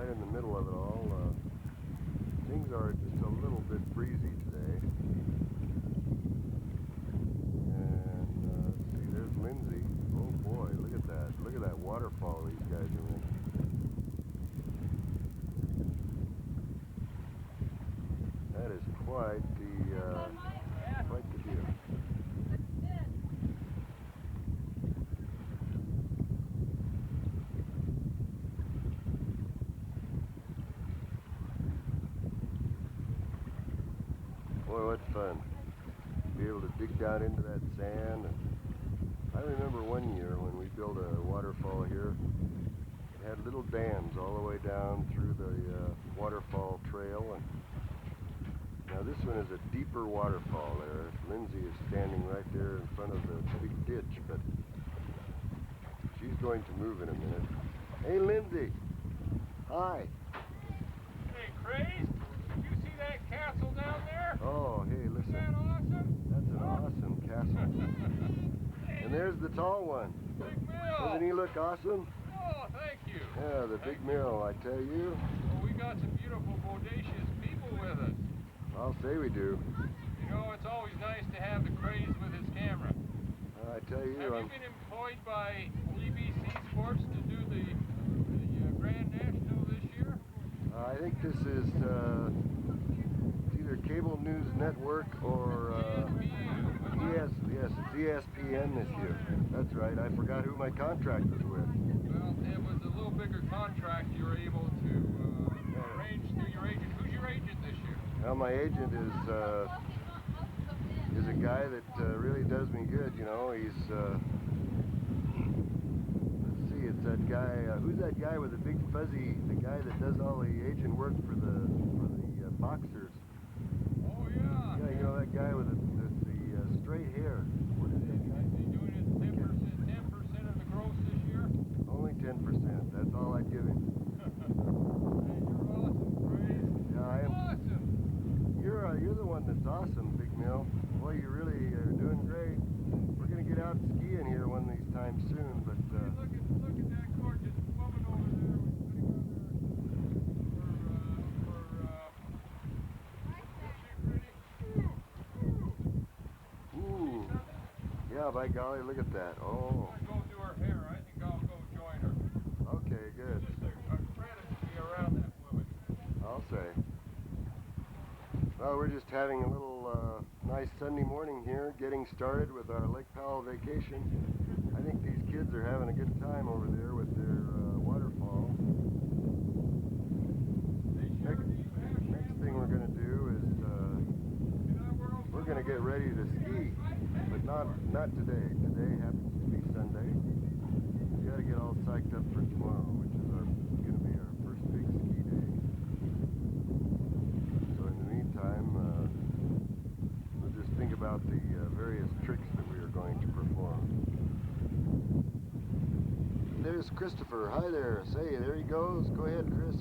right in the middle of it all. Things are just a little bit breezy today. And let's see, there's Lindsay. Oh boy, look at that. Look at that waterfall these guys are in. That is quite the deal. Boy, what fun. Be able to dig down into that sand. And I remember one year when we built a waterfall here, it had little dams all the way down through the waterfall trail. And now this one is a deeper waterfall there. Lindsay is standing right there in front of the big ditch, but she's going to move in a minute. Hey Lindsay! Hi! Hey Craze! Did you see that castle down there? Oh, hey, listen. Isn't that awesome? That's an awesome castle. And there's the tall one. Big mill! Doesn't he look awesome? Oh, thank you. Yeah, the big mill, I tell you. Well, we got some beautiful, bodacious people with us. I'll say we do. You know, it's always nice to have the Craze with his camera. I tell you. Have you been employed by BBC Sports to do the Grand National this year? I think this is either Cable News Network or yes, it's ESPN this year. That's right. I forgot who my contract was with. Well, it was a little bigger contract you were able to arrange through your agent. Who's your agent this year? Well, my agent is a guy that really does me good. You know, he's let's see, it's that guy. Who's that guy with the big fuzzy? The guy that does all the agent work for the boxers. Oh yeah. Yeah, you know that guy with the straight hair. What is that guy? Is he doing his 10% of the gross this year? Only 10%. That's all I'd give him. Hey, you're awesome, Craze. Yeah, I am. Awesome. You're the one that's awesome, Big Mill. Boy, you really are doing great. We're gonna get out skiing here one of these times soon, but Hey, look at that gorgeous woman over there. yeah, by golly, look at that. Oh. I'm going to go do her hair. I think I'll go join her. Okay, good. Just a credit to be around that woman. I'll say. Well, we're just having a little nice Sunday morning here, getting started with our Lake Powell vacation. I think these kids are having a good time over there with their waterfall. Next thing we're going to do is we're going to get ready to ski, but not today. Today happens to be Sunday. We got to get all psyched up for tomorrow, which is going to be our first big ski day. So in the meantime, we'll just think about the various tricks that we are going to perform. There's Christopher. Hi there. Say, there he goes. Go ahead, Chris.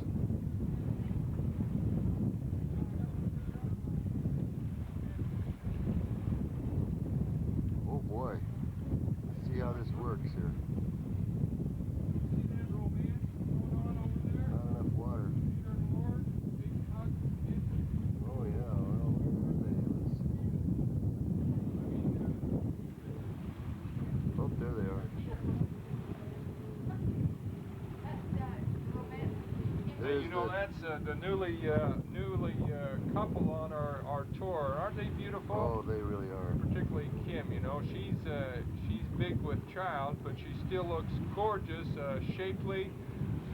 Oh boy. Let's see how this works here. Not enough water. Oh yeah, well, where are they? Let's see. Oh, there they are. Hey, you know, that's the newly couple on our tour. Aren't they beautiful? Oh, they really are. Particularly Kim, you know, she's big with child, but she still looks gorgeous, shapely.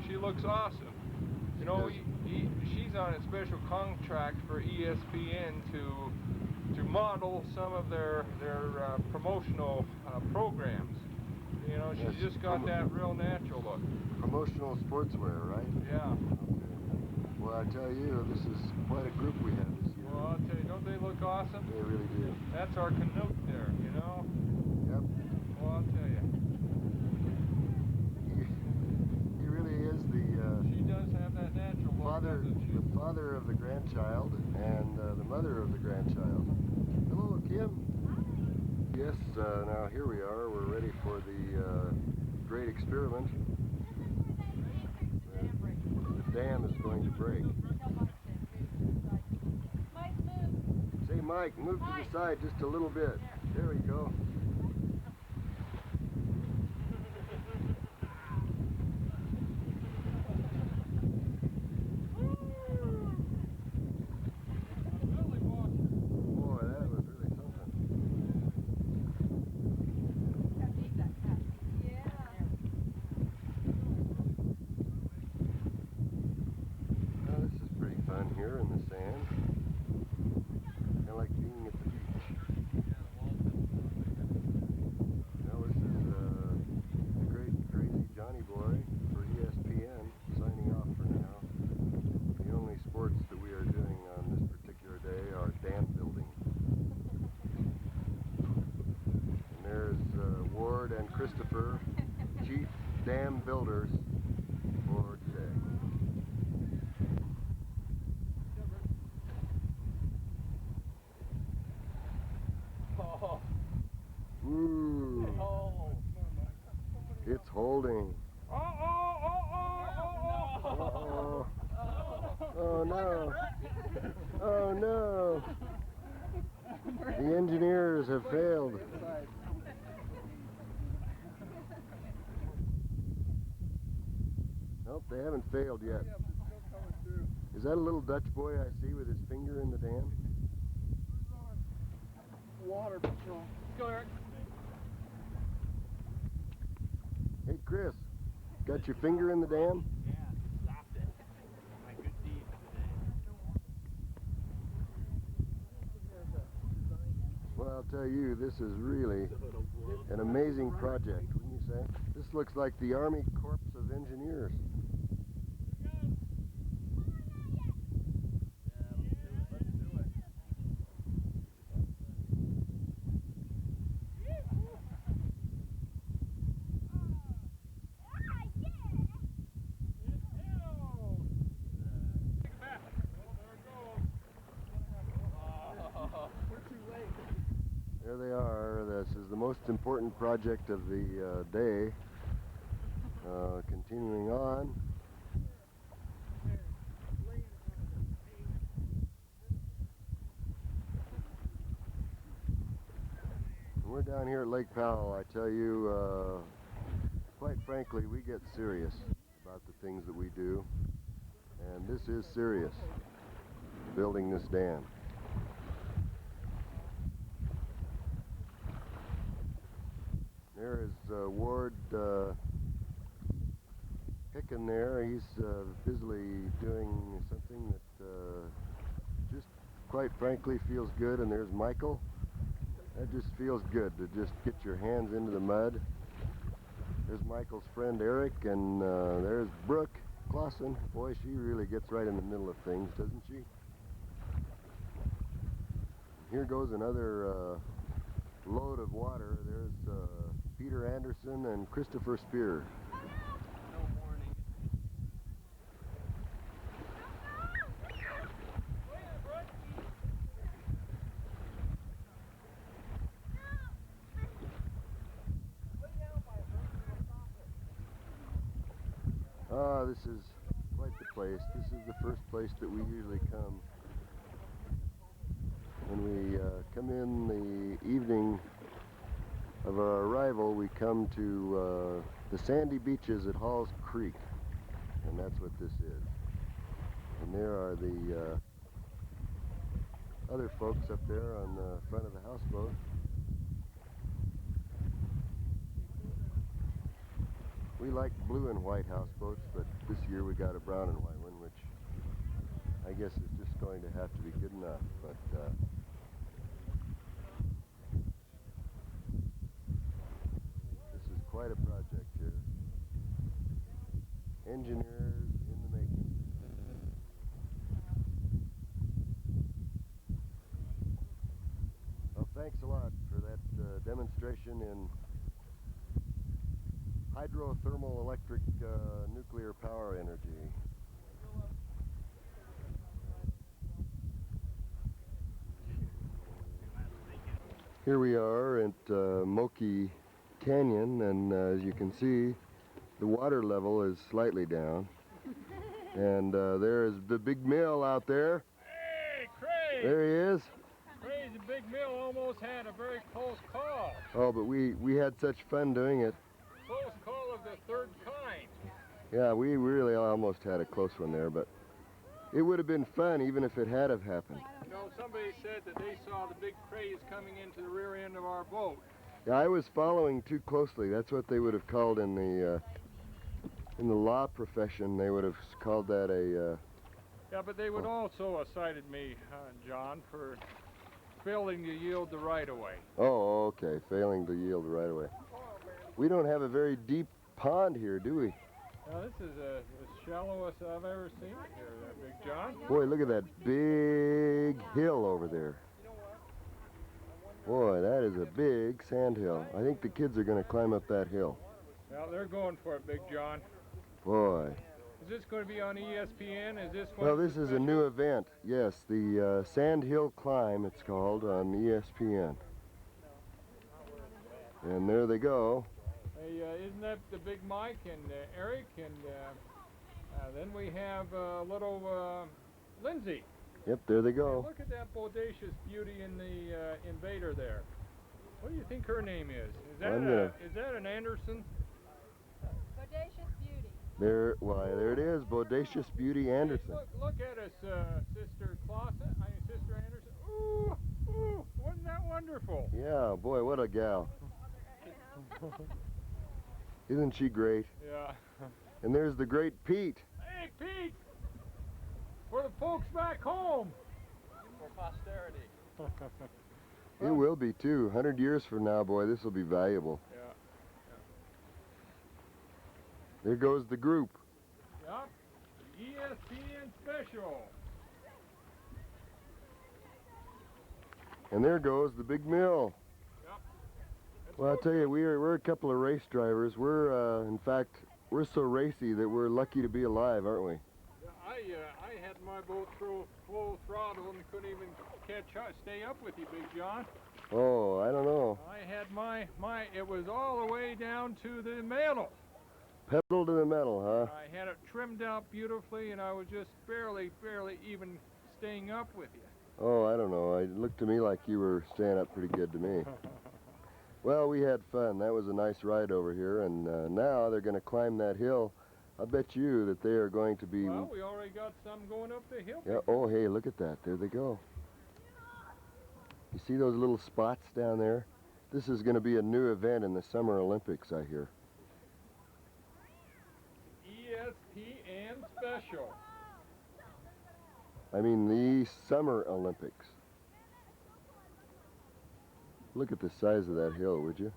She looks awesome. You know, she's on a special contract for ESPN to model some of their promotional programs. You know, she's just got that real natural look. Promotional sportswear, right? Yeah. Okay. Well, I tell you, this is quite a group we have this year. Well, I'll tell you, don't they look awesome? They really do. That's our canoe there, you know? Yep. Well, I'll tell you. He really is the She does have that natural look, doesn't she? the father of the grandchild and the mother of the grandchild. Hello, Kim. Yes, now here we are. We're ready for the great experiment. The dam is going to break. Say, Mike, move to the side just a little bit. There we go. Here in the sand. Kind of like being at the beach. Now this is the great crazy Johnny Boy for ESPN signing off for now. The only sports that we are doing on this particular day are dam building. And there's Ward and Christopher, chief dam builders for today. Ooh. It's holding. Uh-oh. Oh no. Oh no. The engineers have failed. Nope, they haven't failed yet. Is that a little Dutch boy I see with his finger in the dam? Water patrol. Go, Eric. Hey, Chris, got your finger in the dam? Yeah, stopped it. My good deed today. Well, I'll tell you, this is really an amazing project, wouldn't you say? This looks like the Army Corps of Engineers. There they are. This is the most important project of the day. Continuing on. We're down here at Lake Powell. I tell you, quite frankly, we get serious about the things that we do. And this is serious, building this dam. There is Ward Hicken there. He's busily doing something that just quite frankly feels good. And there's Michael. That just feels good to just get your hands into the mud. There's Michael's friend Eric, and there's Brooke Clawson. Boy, she really gets right in the middle of things, doesn't she? Here goes another load of water. There's Peter Anderson and Christopher Spear. No warning. Ah, this is quite the place. This is the first place that we usually come. When we come in the evening of our arrival, we come to the sandy beaches at Halls Creek, and that's what this is. And there are the other folks up there on the front of the houseboat. We like blue and white houseboats, but this year we got a brown and white one, which I guess is just going to have to be good enough. But this is quite a project here. Engineers in the making. Well, thanks a lot for that demonstration in hydrothermal electric nuclear power energy. Here we are at Moki Canyon, and as you can see, the water level is slightly down. And there's the big mill out there. Hey, Craze! There he is. Craze, the big mill almost had a very close call. Oh, but we had such fun doing it. Close call of the third kind. Yeah, we really almost had a close one there, but it would have been fun even if it had have happened. You know, somebody said that they saw the big Craze coming into the rear end of our boat. Yeah, I was following too closely. That's what they would have called in the law profession. They would have called that a. Yeah, but they would also have cited me, John, for failing to yield the right-of-way. Oh, okay. Failing to yield right away. We don't have a very deep pond here, do we? Now, this is the shallowest I've ever seen it here, Big John. Boy, look at that big hill over there. Boy, that is a big sand hill. I think the kids are going to climb up that hill. Well, they're going for it, Big John. Boy. Is this going to be on ESPN? Is this one? Well, this is a new event. Yes, the Sand Hill Climb, it's called, on ESPN. And there they go. Hey, isn't that the Big Mike and Eric? And then we have little Lindsay. Yep, there they Hey, go. look at that bodacious beauty in the invader there. What do you think her name is? Is that an Anderson? Bodacious beauty. There it is, Bodacious Beauty Anderson. Hey, look at us, Sister Clawson. Sister Anderson. Ooh, ooh, wasn't that wonderful? Yeah, boy, what a gal. Isn't she great? Yeah. And there's the great Pete. Hey, Pete! For the folks back home. For posterity. It will be too. 100 years from now, boy, this will be valuable. Yeah. There goes the group. Yep. ESPN special. And there goes the big mill. Yep. Well, I'll tell you, we're a couple of race drivers. In fact, we're so racy that we're lucky to be alive, aren't we? I had my boat through full throttle and couldn't even stay up with you, Big John. Oh, I don't know. I had it was all the way down to the mantle. Pedal to the metal, huh? I had it trimmed out beautifully, and I was just barely even staying up with you. Oh, I don't know. It looked to me like you were staying up pretty good to me. Well, we had fun. That was a nice ride over here, and now they're going to climb that hill. I'll bet you that they are going to be... Well, we already got some going up the hill. Yeah. Oh, hey, look at that. There they go. You see those little spots down there? This is going to be a new event in the Summer Olympics, I hear. ESPN special. I mean the Summer Olympics. Look at the size of that hill, would you?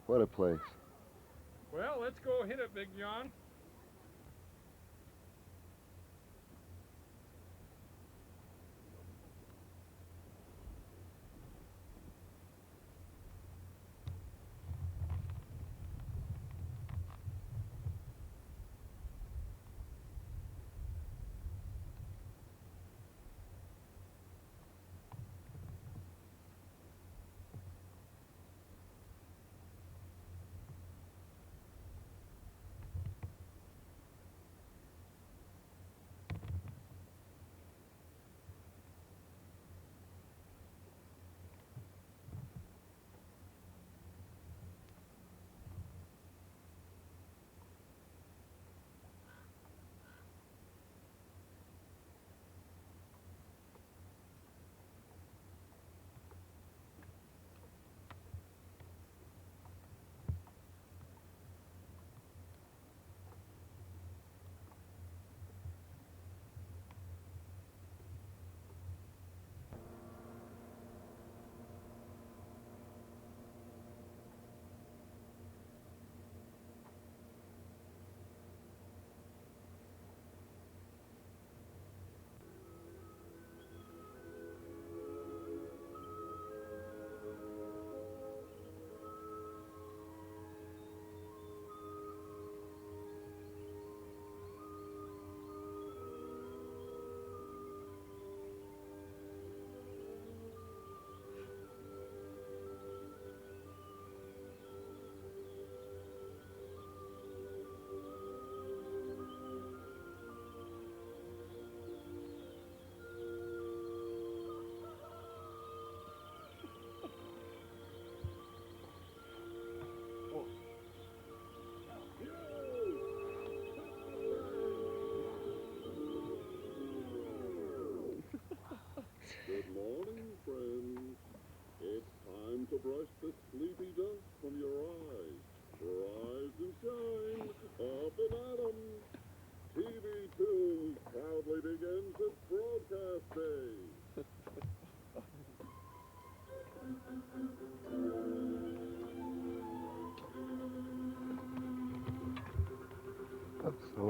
What a place. Well, let's go hit it, Big John.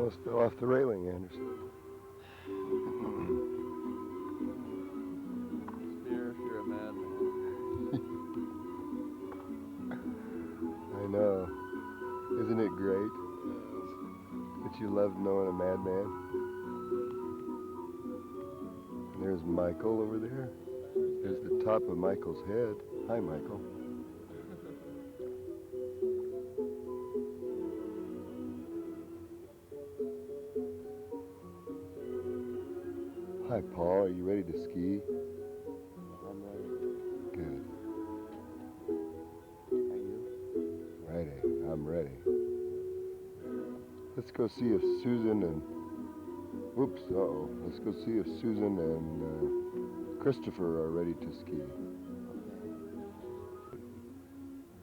almost fell off the railing, Anderson. Spear, you're a madman. I know. Isn't it great that you love knowing a madman? And there's Michael over there. There's the top of Michael's head. Hi, Michael. Hi, Paul. Are you ready to ski? I'm ready. Good. Are you? Righty. I'm ready. Let's go see if Susan and... Whoops, uh-oh. Let's go see if Susan and Christopher are ready to ski.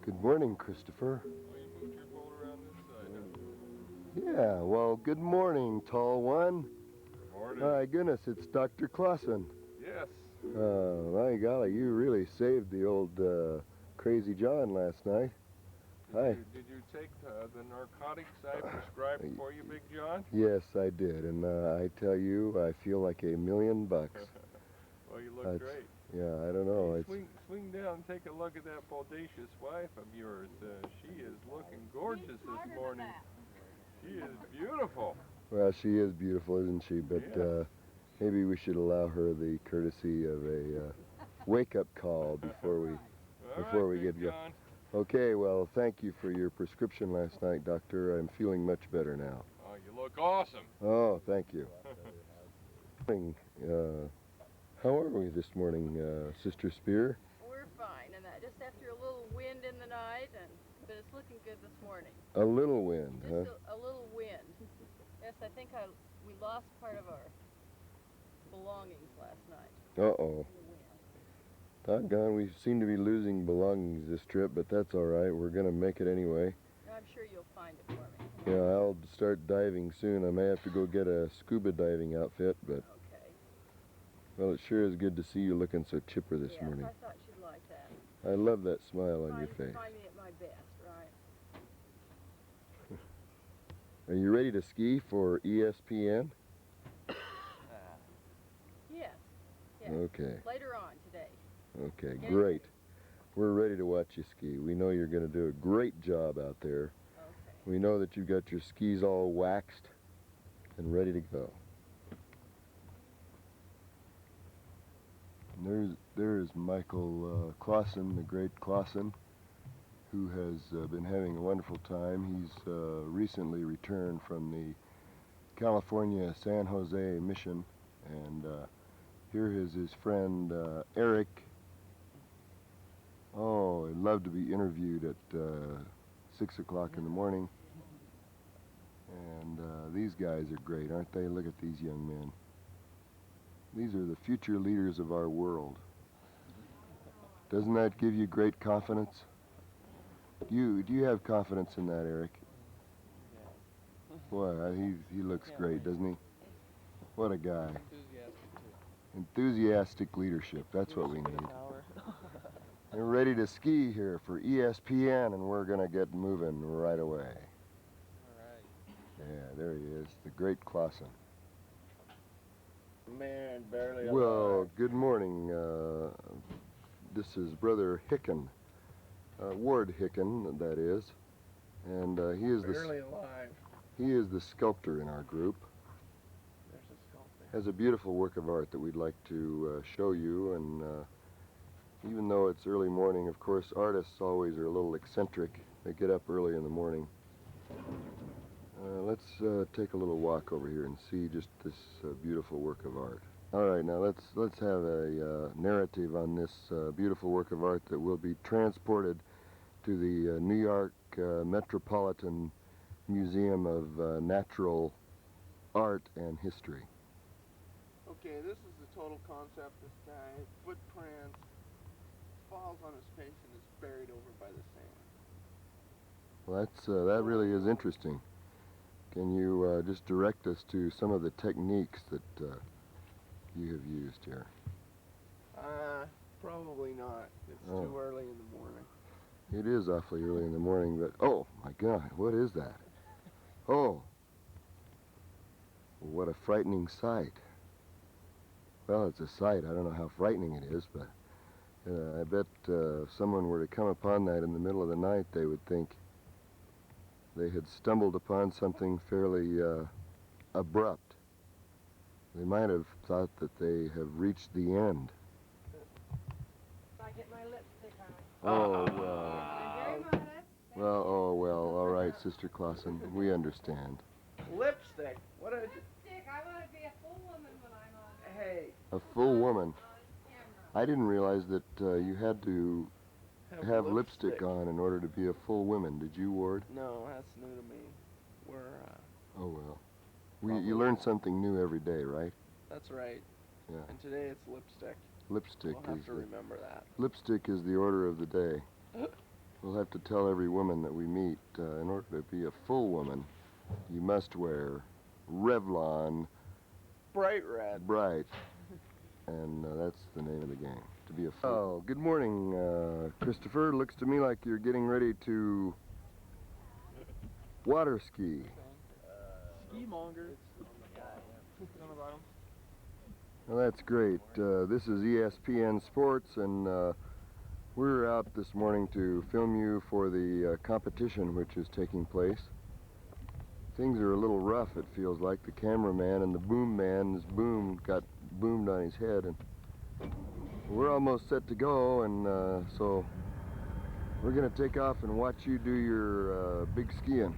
Good morning, Christopher. Oh, you moved your boat around this side, huh? Yeah, well, good morning, tall one. Good morning. My goodness, it's Dr. Clawson. Yes. My golly, you really saved the old Crazy John last night. Hi. Did you take the narcotics I prescribed for you, Big John? Yes, I did, and I tell you, I feel like $1,000,000. Well, you look That's- great. Yeah, I don't know. It's Swing down and take a look at that bodacious wife of yours. She is looking gorgeous this morning. She is beautiful. well, she is beautiful, isn't she? But Yes. maybe we should allow her the courtesy of a wake-up call before we. All Before we right, Big get go- John. Okay, well, thank you for your prescription last night, doctor. I'm feeling much better now. Oh, you look awesome. Oh, thank you. How are we this morning, Sister Spear? We're fine, and that just after a little wind in the night, but it's looking good this morning. A little wind, huh? Just a little wind. Yes, I think we lost part of our belongings last night. Uh-oh. in the wind. Doggone, we seem to be losing belongings this trip, but that's all right. We're going to make it anyway. I'm sure you'll find it for me. Yeah, I'll start diving soon. I may have to go get a scuba diving outfit, but, Okay. well, it sure is good to see you looking so chipper this Yes, morning. I thought you'd like that. I love that smile on your face. Find me at my best, right? Are you ready to ski for ESPN? Yes. Yes. Okay, Later on today. okay, Getting great. We're ready to watch you ski. We know you're going to do a great job out there. Okay. We know that you've got your skis all waxed and ready to go. And there's Michael Clawson, the great Clawson, who has been having a wonderful time. He's recently returned from the California San Jose mission, and here is his friend Eric. Oh, I'd love to be interviewed at 6 o'clock in the morning. And these guys are great, aren't they? Look at these young men. These are the future leaders of our world. Doesn't that give you great confidence? Do you have confidence in that, Eric? Boy, he looks great, doesn't he? What a guy. Enthusiastic too. Enthusiastic leadership, that's what we need. We're ready to ski here for ESPN, and we're going to get moving right away. All right. Yeah, there he is, the great Clawson. Man, barely alive. Well, good morning. This is Brother Hicken, Ward Hicken, that is, and he is barely alive. he is the sculptor in our group. There's a sculptor. Has a beautiful work of art that we'd like to show you, and even though it's early morning, of course, artists always are a little eccentric. They get up early in the morning. Let's take a little walk over here and see just this beautiful work of art. All right, now let's have a narrative on this beautiful work of art that will be transported to the New York Metropolitan Museum of Natural Art and History. Okay, this is the total concept. This guy, footprints, falls on his face and is buried over by the sand. Well, that really is interesting. Can you just direct us to some of the techniques that you have used here? Probably not. It's Oh. too early in the morning. It is awfully early in the morning, but oh my God, what is that? Oh, What a frightening sight. Well, it's a sight. I don't know how frightening it is, but I bet if someone were to come upon that in the middle of the night, they would think they had stumbled upon something fairly abrupt. They might have thought that they have reached the end. I get my lipstick on. Oh, well. I'm very modest. Well, oh, well, all right, Sister Clawson, we understand. Lipstick. What a... Lipstick. I want to be a full woman when I'm on. Hey. A full woman. On camera. I didn't realize that you had to have lipstick on in order to be a full woman. Did you, Ward? No, that's new to me. Oh, well. You learn something new every day, right? That's right. Yeah. And today it's lipstick. Lipstick We'll have is to remember that. lipstick is the order of the day. We'll have to tell every woman that we meet, in order to be a full woman, you must wear Revlon Bright red. Bright. And that's the name of the game, to be a full... Oh, good morning, Christopher. Looks to me like you're getting ready to water ski. Ski monger. Well, that's great. This is ESPN Sports, and we're out this morning to film you for the competition which is taking place. Things are a little rough, it feels like. The cameraman and the boom man's boom got boomed on his head, and we're almost set to go, and so we're going to take off and watch you do your big skiing.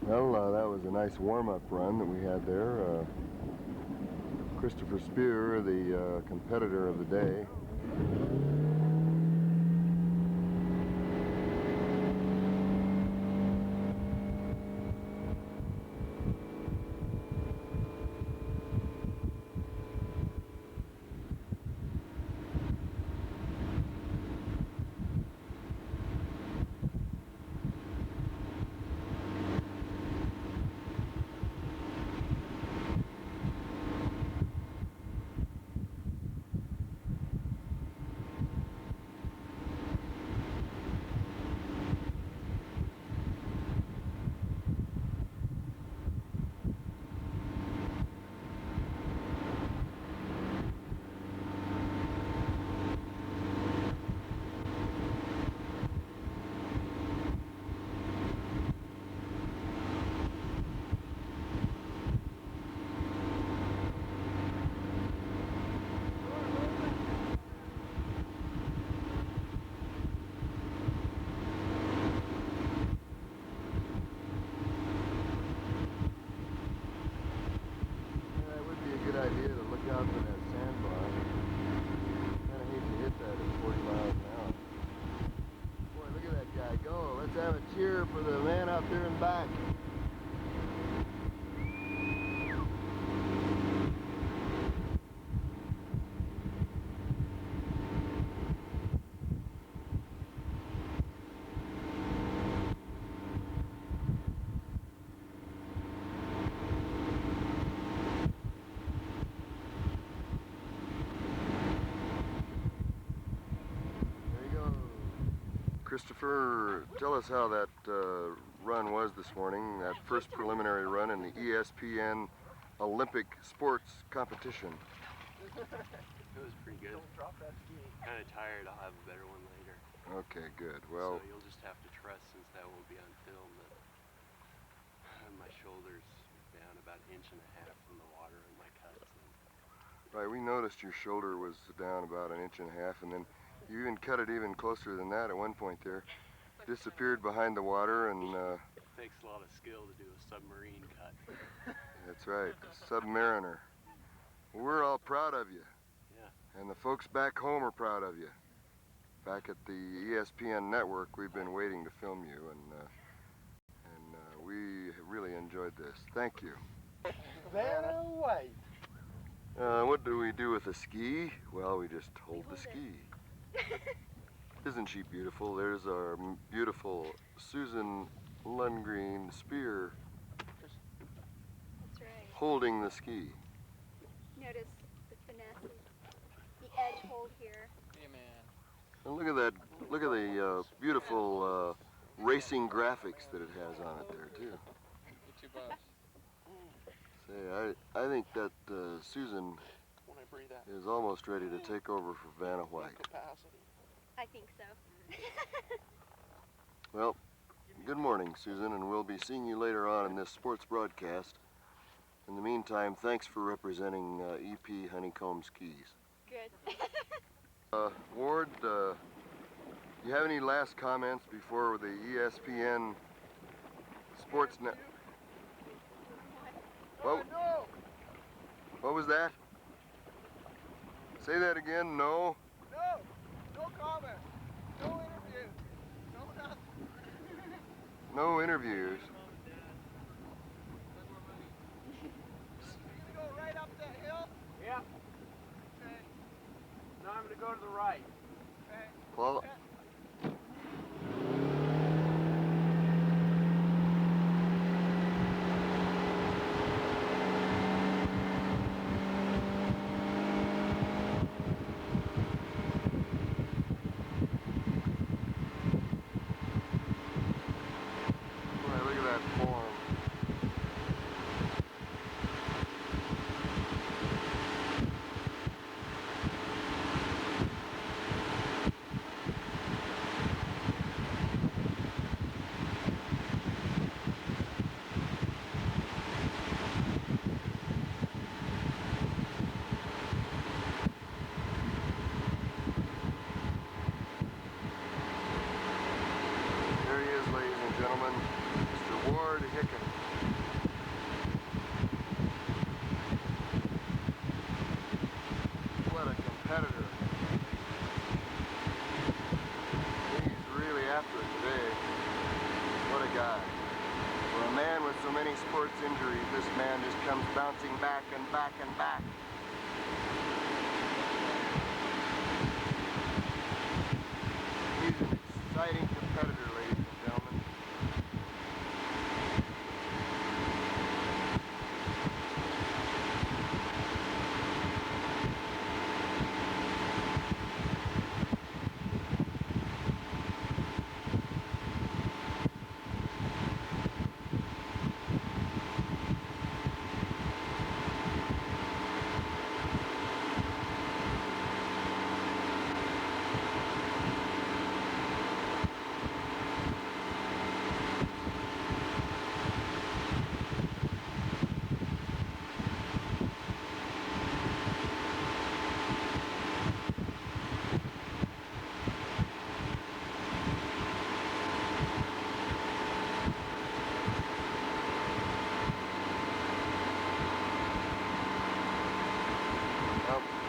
Well, that was a nice warm-up run that we had there. Christopher Spear, the competitor of the day. Idea to look out for that sandbar. Kind of hate to hit that at 40 miles an hour. Boy, look at that guy go. Let's have a cheer for the man out there in back. Christopher, tell us how that run was this morning, that first preliminary run in the ESPN Olympic sports competition. It was pretty good. Don't drop that ski. Kind of tired. I'll have a better one later. Okay, good. Well, so you'll just have to trust, since that will be on film, that my shoulder's down about 1.5 inches from the water in my cuts. Right, we noticed your shoulder was down about 1.5 inches, and then you even cut it even closer than that at one point there. Disappeared behind the water, and it takes a lot of skill to do a submarine cut. That's right, Submariner. We're all proud of you. Yeah. And the folks back home are proud of you. Back at the ESPN network, we've been waiting to film you, and we really enjoyed this. Thank you. Very white. What do we do with a ski? Well, we just hold the ski. Isn't she beautiful? There's our beautiful Susan Lundgren spear That's right. holding the ski. Notice the finesse of the edge hold here. Hey, man. And look at that, look at the beautiful racing graphics that it has on it there too. Get $2. Say, I think that Susan When I breathe out. is almost ready to take over for Vanna White. Capacity. I think so. Well, good morning, Susan, and we'll be seeing you later on in this sports broadcast. In the meantime, thanks for representing EP Honeycomb Skis. Good. Ward, you have any last comments before the ESPN Sports Net? What was that? Say that again. No. No comment. No interview. No nothing. No interviews. You gonna go right up that hill? Yeah. Okay. Now I'm going to go to the right. Okay. Well, look at that form. There he is, ladies and gentlemen, Mr. Ward Hicken. What a competitor. He's really after it today. What a guy. For a man with so many sports injuries, this man just comes bouncing back and back and back. He's an exciting competitor, ladies and gentlemen.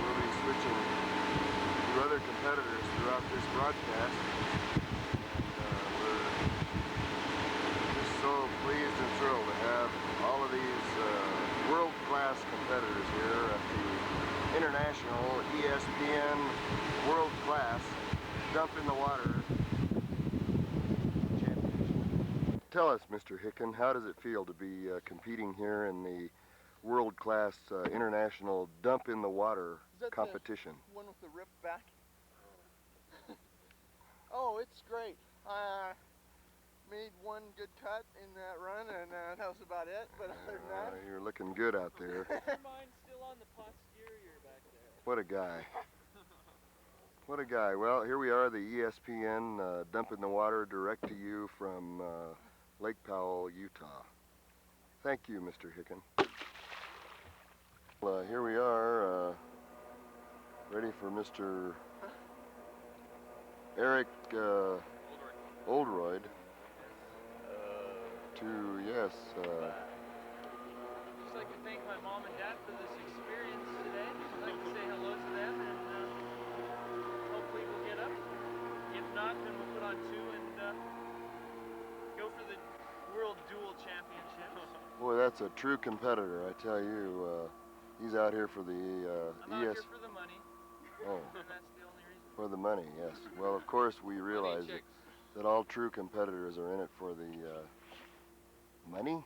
We'll be switching to other competitors throughout this broadcast. And we're just so pleased and thrilled to have all of these world-class competitors here at the International ESPN World-Class Dump in the Water Championship. Tell us, Mr. Hicken, how does it feel to be competing here in the world-class international dump in the water Is that competition? the one with the ripped back? Oh, it's great. I made one good cut in that run, and that was about it. But other than that, You're looking good out there. Mine's still on the posterior back there. What a guy. What a guy. Well, here we are, the ESPN Dump in the Water, direct to you from Lake Powell, Utah. Thank you, Mr. Hicken. Here we are, ready for Mr. Eric Oldroyd to, yes, Just like to thank my mom and dad for this experience today. I'd like to say hello to them, and hopefully we'll get up. If not, then we'll put on two and go for the World Dual Championships. boy, that's a true competitor, I tell you. He's out here for the I'm out here for the money. Oh. And that's the only reason. For the money, yes. Well, of course, we realize chicks. that all true competitors are in it for the money.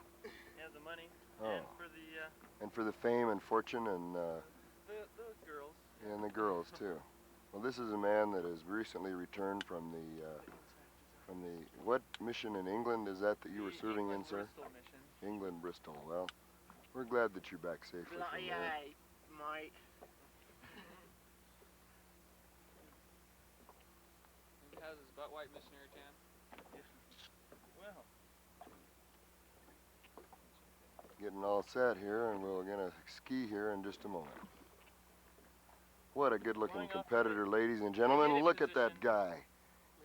Yeah, the money. Oh. And for the And for the fame and fortune and the girls. and the girls too. Well, this is a man that has recently returned from the what mission in England is that you were serving in, sir? Bristol mission. England, Bristol. Well, we're glad that you're back safely from there. Mike. He has his butt white missionary tan. Well, Getting all set here, and we're gonna ski here in just a moment. What a good-looking competitor, ladies and gentlemen. Look at that guy.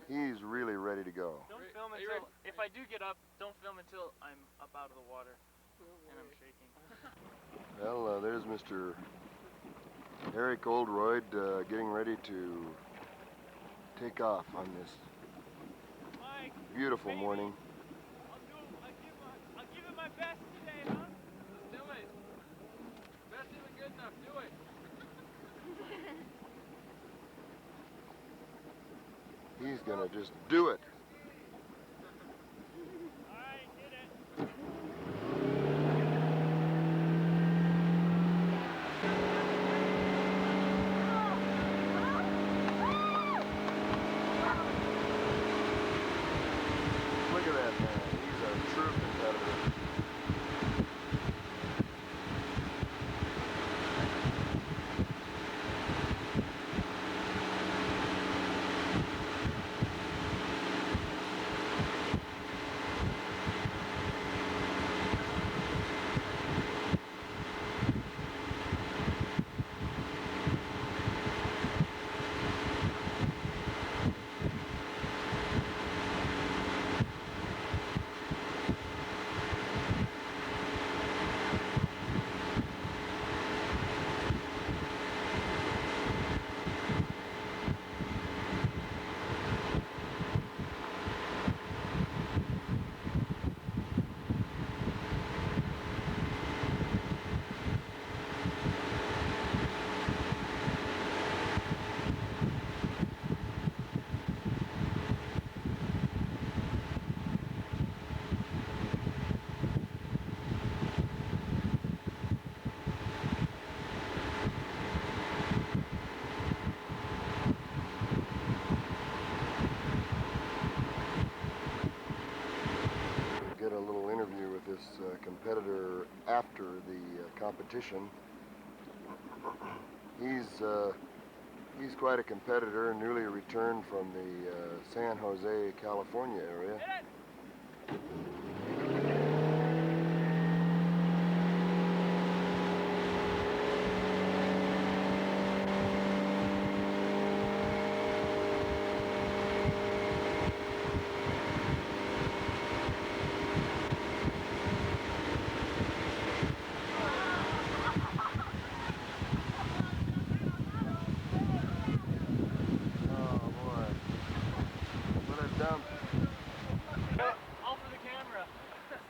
He's really ready to go. don't film until, if I do get up, don't film until I'm up out of the water and I'm shaking. Well, there's Mr. Eric Oldroyd getting ready to take off on this Mike, beautiful morning. I'll give it my best today, huh? Let's do it. Best isn't good enough. Do it. He's gonna just do it. Alright, did it. Look at that man. He's a true competitor. Get a little interview with this competitor after the competition. He's quite a competitor, newly returned from the San Jose, California area.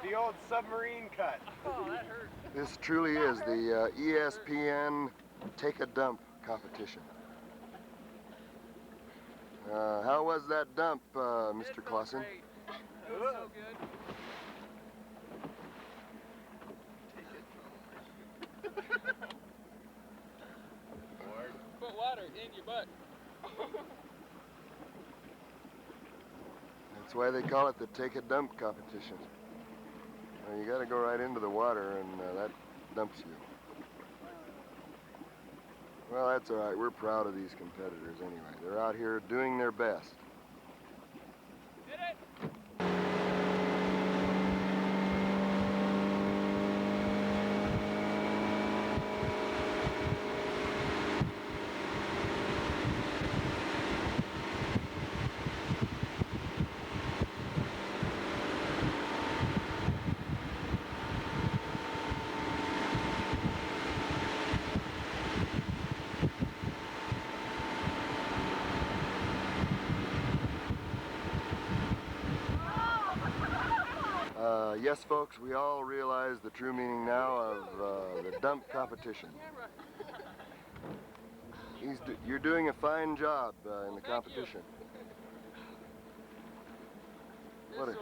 The old submarine cut. Oh, that hurt. This truly is the ESPN Take a Dump competition. How was that dump, Mr. Clawson? Great. It was so good. Put water in your butt. That's why they call it the Take a Dump competition. You got to go right into the water, and that dumps you. Well, that's all right. We're proud of these competitors anyway. They're out here doing their best. Did it? Yes, folks, we all realize the true meaning now of the dump competition. You're doing a fine job in Well, the thank competition. Yes, sir.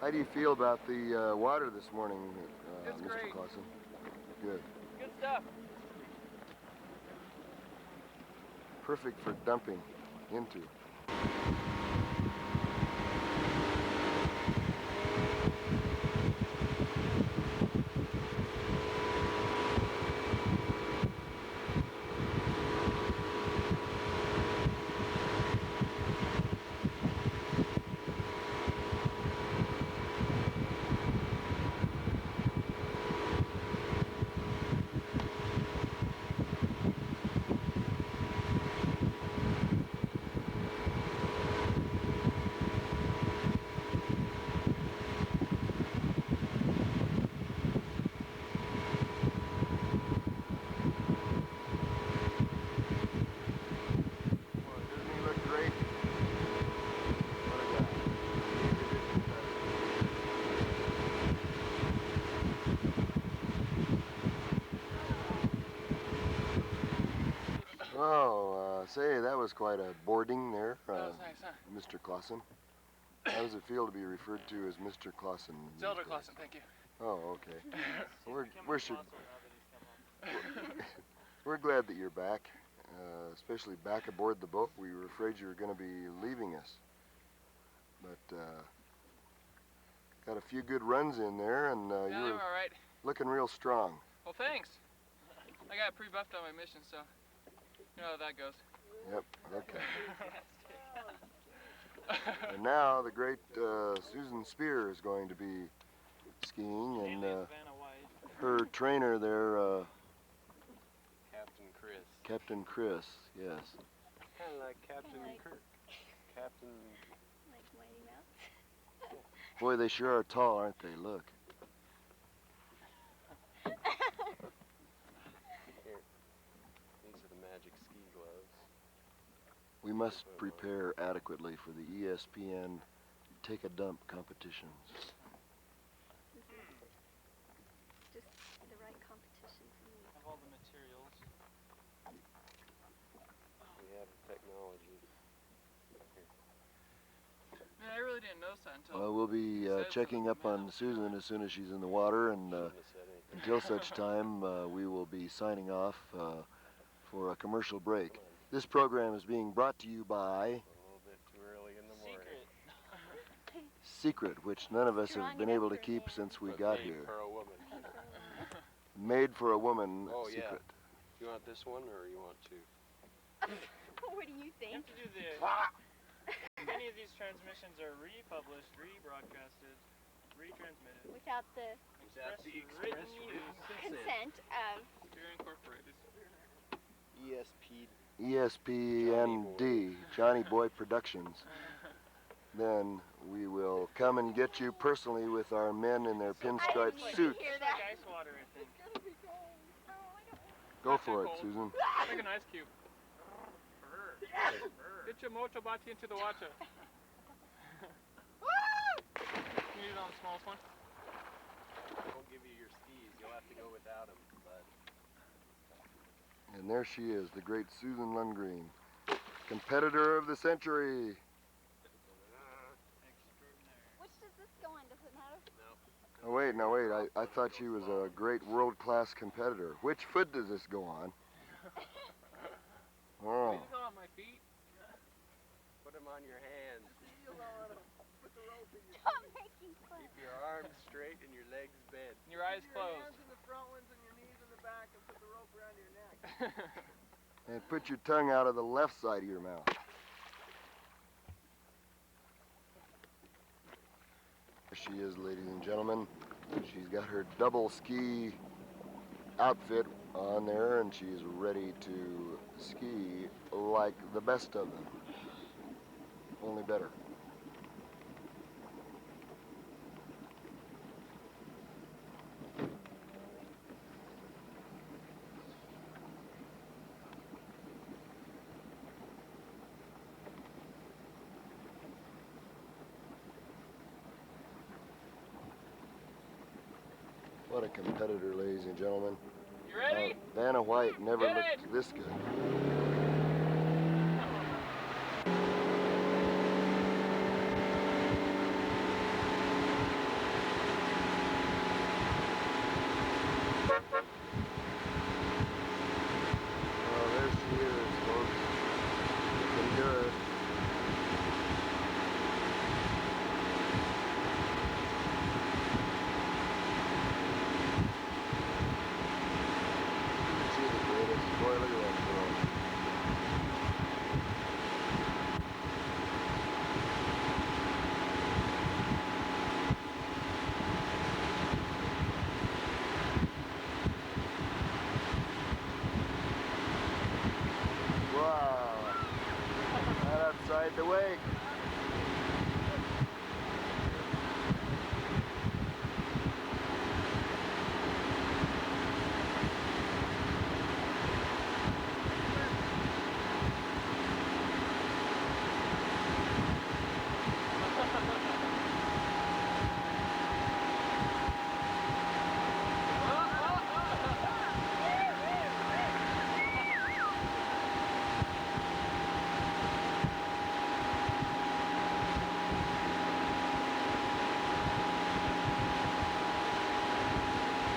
How do you feel about the water this morning, It's Mr. great. Clawson? Good. Good stuff. Perfect for dumping into. Say, that was quite a boarding there, That was nice, huh? Mr. Clawson. How does it feel to be referred to as Mr. Clawson? It's Elder Clawson, thank you. Oh, okay. We're glad that you're back, especially back aboard the boat. We were afraid you were going to be leaving us. But got a few good runs in there, and Yeah, they you're were all right. looking real strong. Well, thanks. I got pre-buffed on my mission, so you know how that goes. Yep, okay. And now the great Susan Spear is going to be skiing, and her trainer there, Captain Chris. Captain Chris, yes. Kind of like Captain Like- Kirk. Captain. Like Mighty Mouse. Boy, they sure are tall, aren't they? Look. Here. These are the magic ski gloves. We must prepare adequately for the ESPN Take a Dump competitions. This is just the right competition for me. Have all the materials. We have the technology. Man, I really didn't notice that until. Well, we'll be Said checking up something on Susan as soon as she's in the water, and Shouldn't have said anything. until such time, we will be signing off for a commercial break. This program is being brought to you by A little bit too early in the morning. Secret, which none of us have Strong been enough able to for a keep man. since we But got made here. for a woman. Made for a woman, Oh, yeah. Secret. You want this one, or you want two? What do you You think? have to do the. Any of these transmissions are republished, rebroadcasted, retransmitted. Without the Without the written express use. consent of You're incorporated. ESP. ESPND, Johnny Boy Productions. Then we will come and get you personally with our men in their pinstripe need to suits. hear It's like ice water, I think. Go for it, Susan. Like an ice cube. Get your motorbati into the water. You need it on the smallest one? I won't give you your skis. You'll have to go without them, bud. And there she is, the great Susan Lundgren, competitor of the century. which does this go on? Does it matter? Oh, wait, now wait, I thought she was a great world-class competitor. Which foot does this go on? Oh, These are on my feet. Put them on your hands. Stop making fun. Keep your arms straight and your legs bent. And your eyes Your hands closed. in the front ones and your knees in the back, and put the rope around your neck. and put your tongue out of the left side of your mouth. There she is, ladies and gentlemen. She's got her double ski outfit on there, and she's ready to ski like the best of them. Only better. What a competitor, ladies and gentlemen. You ready? Vanna White never Hit looked this good. Oh, there she is, folks. Looking good. She's the greatest. Boy, look at that girl. Wow. Right outside the wake.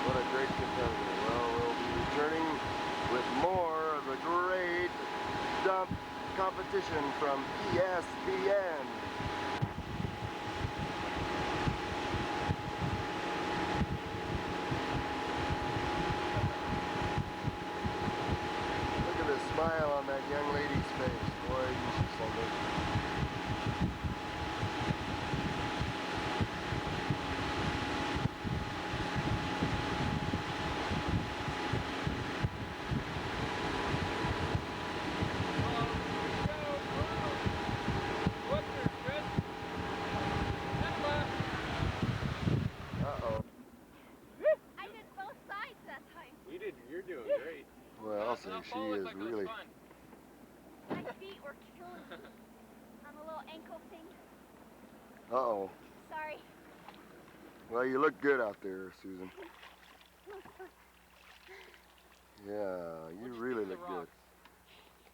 What a great competitor. Well, we'll be returning with more of the great dump competition from ESPN. Look at the smile on that young lady's face. Boy, she's so good. Uh-oh. I did both sides that time. You're doing great. Well, I'll say she is really... My feet were killing me on the little ankle thing. Uh-oh. Sorry. Well, you look good out there, Susan. Yeah, you really look good.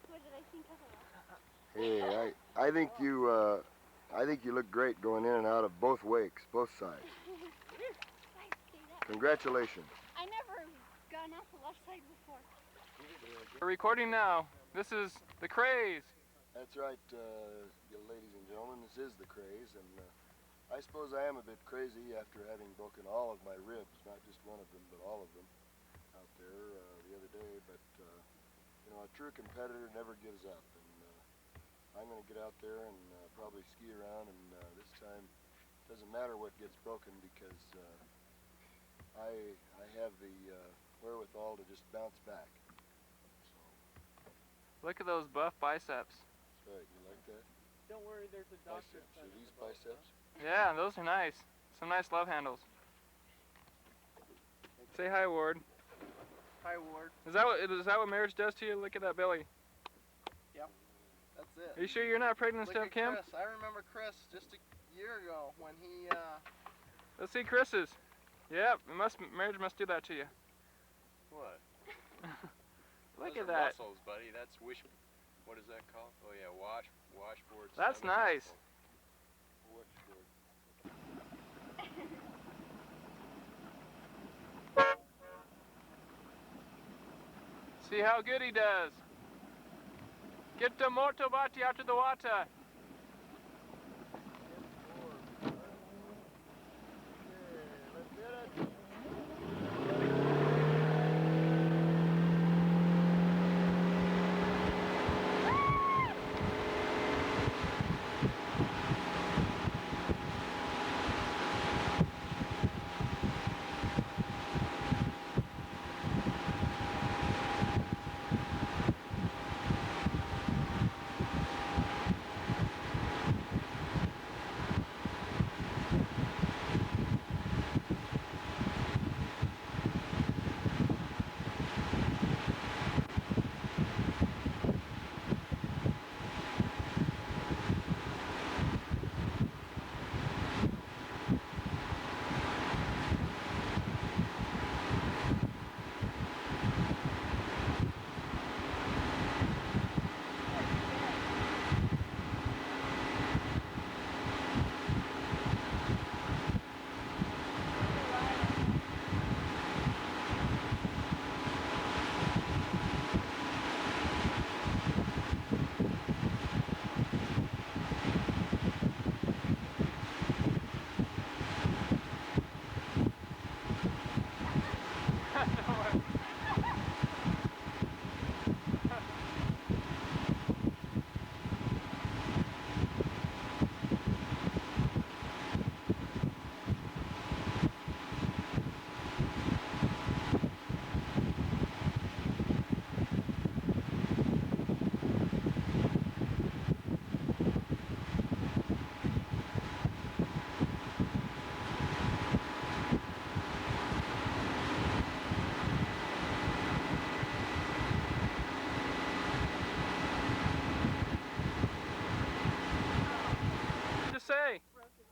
What did I think of it? Hey, I think you look great going in and out of both wakes, both sides. Congratulations. I never gone off the left side before. We're recording now. This is the Craze. That's right, ladies and gentlemen, this is the Craze, and I suppose I am a bit crazy after having broken all of my ribs, not just one of them, but all of them out there the other day, but you know, a true competitor never gives up, and I'm going to get out there and probably ski around, and this time it doesn't matter what gets broken because I have the wherewithal to just bounce back. So, Look at those buff biceps. that's right, you like that? Don't worry, there's a doctor. Biceps, are these biceps? Yeah, those are nice. Some nice love handles. Say hi, Ward. Hi, Ward. Is that what marriage does to you? Look at that belly. Yep, that's it. Are you sure you're not pregnant Look still, at Kim? Chris. I remember Chris just a year ago when he, Let's see Chris's. Yep, marriage must do that to you. What? Look Those at are that. muscles, buddy. That's what is that called? Oh yeah, washboard. That's stomach nice. muscle. See how good he does. Get the motobati out of the water.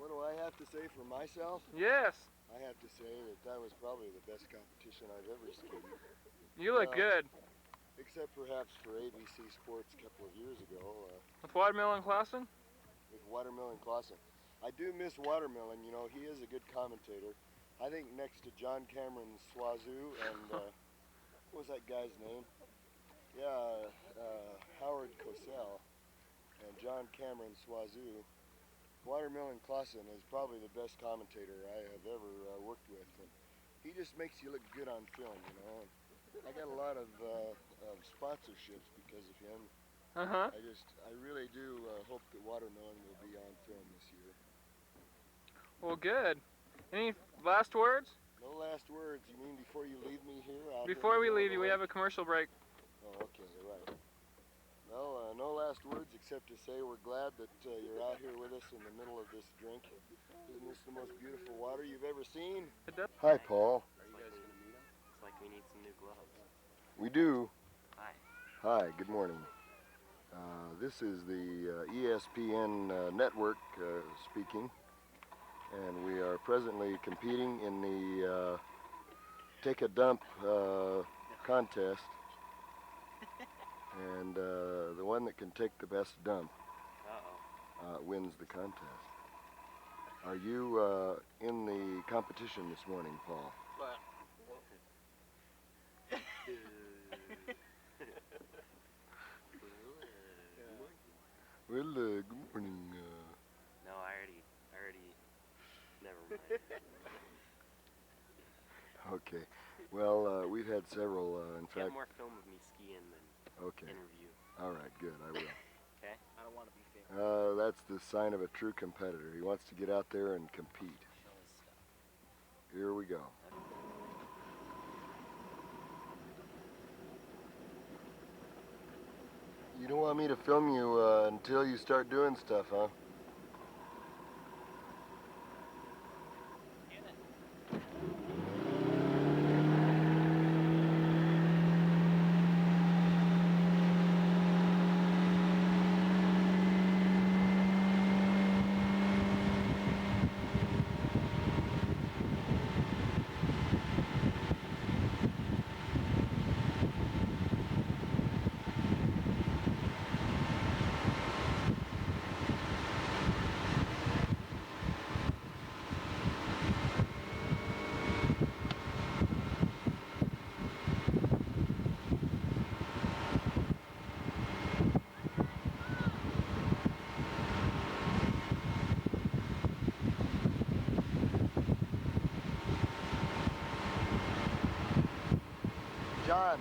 What do I have to say for myself? Yes. I have to say that that was probably the best competition I've ever skied. You look good. Except perhaps for ABC Sports a couple of years ago. With Watermelon Clawson? With Watermelon Clawson. I do miss Watermelon, you know, he is a good commentator. I think next to John Cameron Swazoo and, what was that guy's name? Yeah, Howard Cosell and John Cameron Swazoo. Watermelon Clawson is probably the best commentator I have ever worked with. And he just makes you look good on film, you know. And I got a lot of sponsorships because of him. I really do hope that Watermelon will be on film this year. Well, good. Any last words? No last words. You mean before you leave me here? Before we leave you, we have a commercial break. Oh, okay, right. Well, no last words except to say we're glad that you're out here with us in the middle of this drink. Isn't this the most beautiful water you've ever seen? Hi, Paul. Are you guys going to meet him? It's like we need some new gloves. We do. Hi. Hi, good morning. This is the ESPN network speaking, and we are presently competing in the Take a Dump contest, and the one that can take the best dump wins the contest. Are you in the competition this morning, Paul? Well, good morning. No, I already, never mind. Okay. Well, we've had several, in Get fact. more film of me skiing than interview. All right, good. I will. Okay? I don't want to be famous. That's the sign of a true competitor. He wants to get out there and compete. Show his stuff. Here we go. You don't want me to film you until you start doing stuff, huh? John.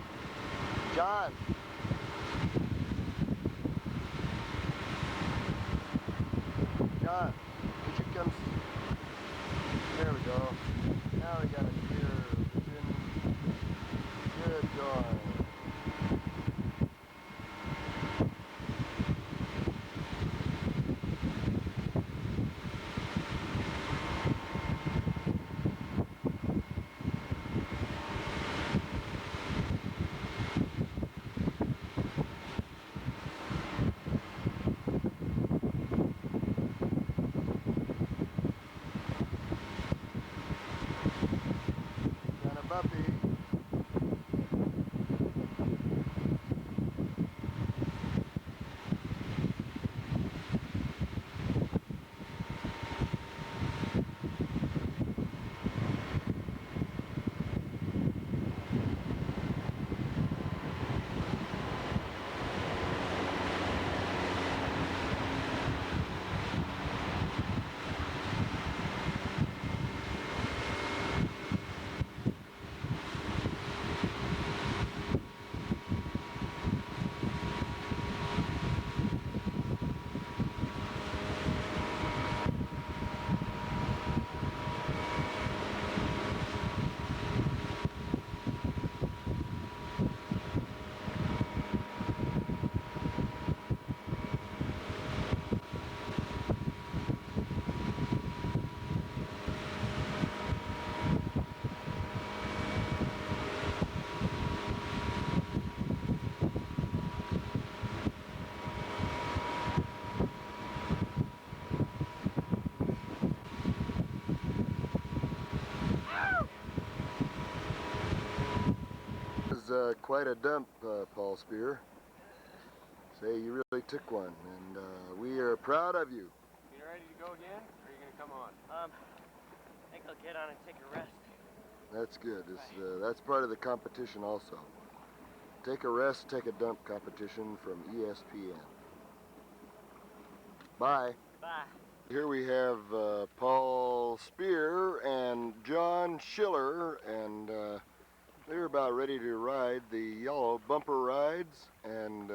John. John, could you come? There we go. Now we got a clear vision. Good going. quite a dump, Paul Spear. Say, you really took one, and we are proud of you. You ready to go again, or are you gonna come on? I think I'll get on and take a rest. That's good. That's part of the competition also. Take a rest, take a dump competition from ESPN. Bye. Bye. Here we have Paul Spear and John Schiller, and they're about ready to ride the yellow bumper rides, and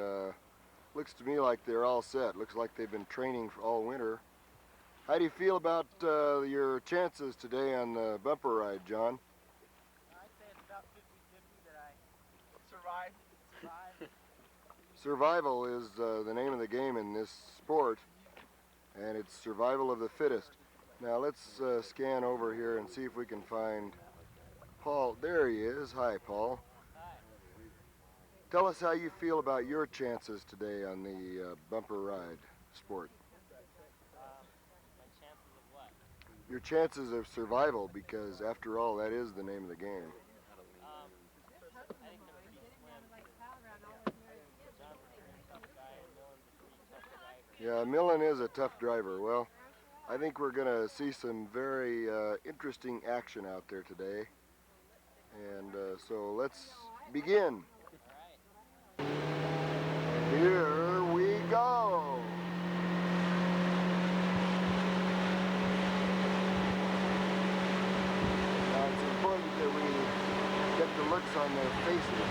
looks to me like they're all set. Looks like they've been training for all winter. How do you feel about your chances today on the bumper ride, John? I'd say it's about 50-50 that I survive. Survival is the name of the game in this sport, and it's survival of the fittest. Now let's scan over here and see if we can find Paul. There he is. Hi, Paul. Hi. Tell us how you feel about your chances today on the bumper ride sport. My chances of what? Your chances of survival, because after all, that is the name of the game. I think they're pretty slim. John's a pretty tough guy, and Millen's a pretty tough driver. Yeah, Millen is a tough driver. Well, I think we're going to see some very interesting action out there today. And so let's begin. Here we go. Now it's important that we get the looks on their faces.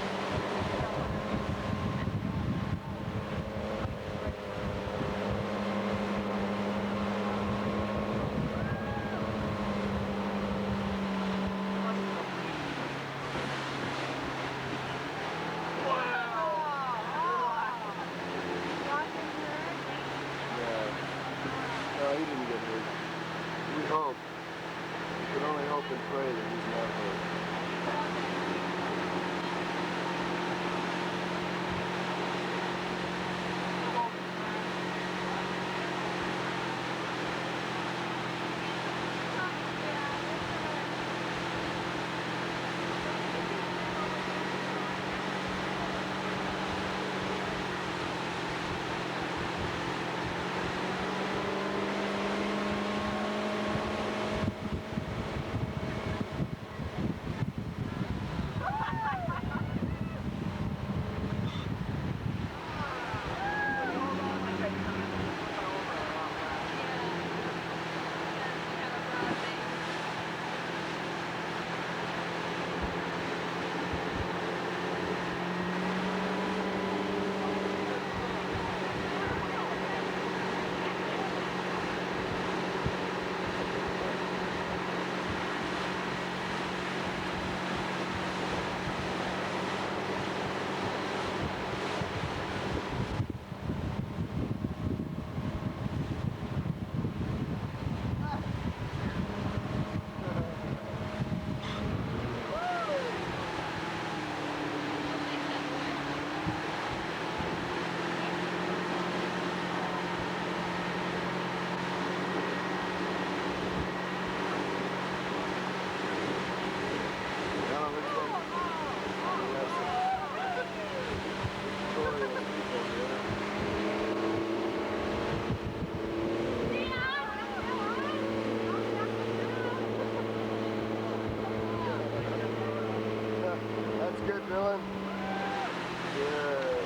No, he didn't get hurt. We hope. We can only hope and pray that he's not hurt. Dylan? Good.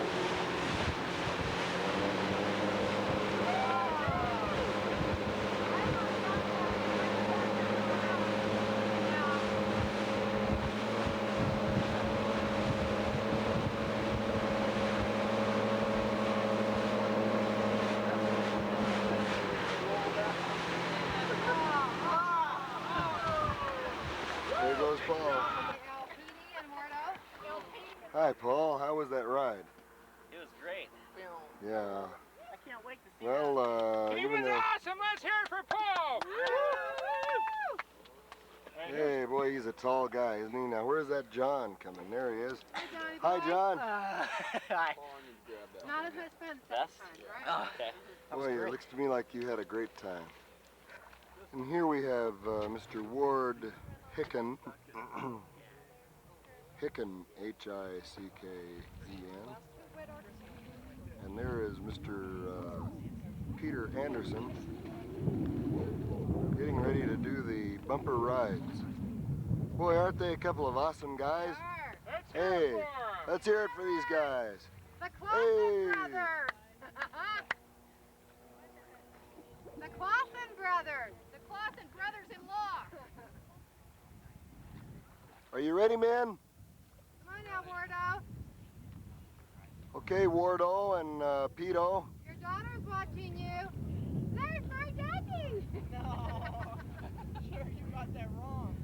There goes Paul. Hi, Paul. How was that ride? It was great. Yeah. I can't wait to see Well, He even was though... awesome. Let's hear it for Paul. Hey, boy, he's a tall guy, isn't he? Now, where's that John coming? There he is. Hi, John. Hi. Not as expensive Yes? right? Oh, okay. Boy, it looks to me like you had a great time. And here we have Mr. Ward Hicken. Hicken, H-I-C-K-E-N. And there is Mr. Peter Anderson getting ready to do the bumper rides. Boy, aren't they a couple of awesome guys? Hey, let's hear it for these guys. The Clawson Hey. brothers! The Clawson brothers! The Clawson brothers-in-law. Are you ready, men? Come on now, Wardo. Okay, Wardo and Pedo. Your daughter's watching you. There's my daddy! No. Sure, you got that wrong.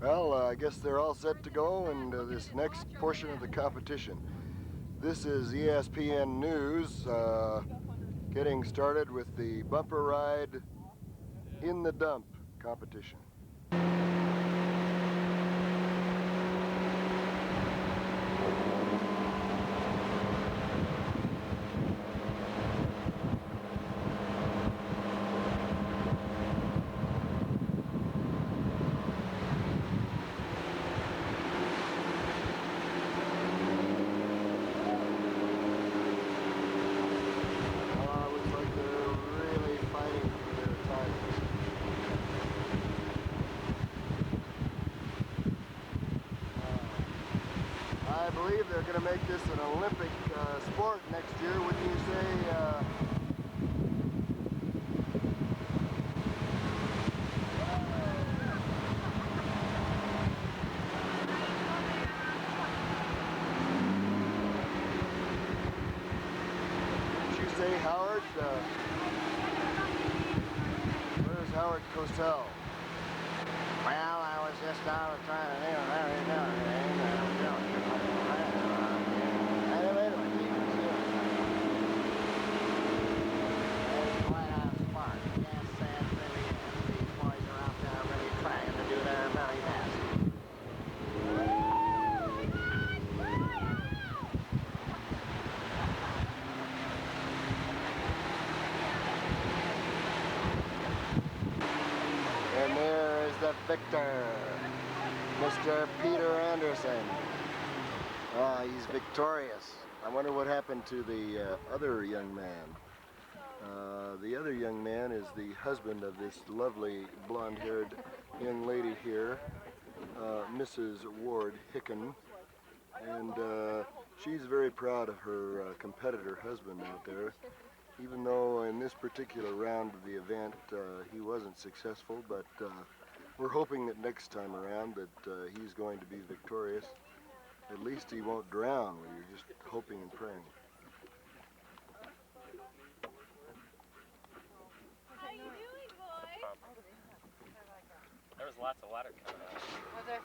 Well, I guess they're all set to go into this next portion of the competition. This is ESPN News, getting started with the bumper ride in the dump competition. I believe they're going to make this an Olympic sport next year, wouldn't you say? Didn't you say Howard? Where's Howard Cosell? Well, I was just out trying to And there is the victor, Mr. Peter Anderson. He's victorious. I wonder what happened to the other young man. The other young man is the husband of this lovely blonde-haired young lady here, Mrs. Ward Hicken. And she's very proud of her competitor husband out there. Even though in this particular round of the event he wasn't successful, but we're hoping that next time around that he's going to be victorious. At least he won't drown. We're just hoping and praying. How you doing, boy? There was lots of water coming out. Was there?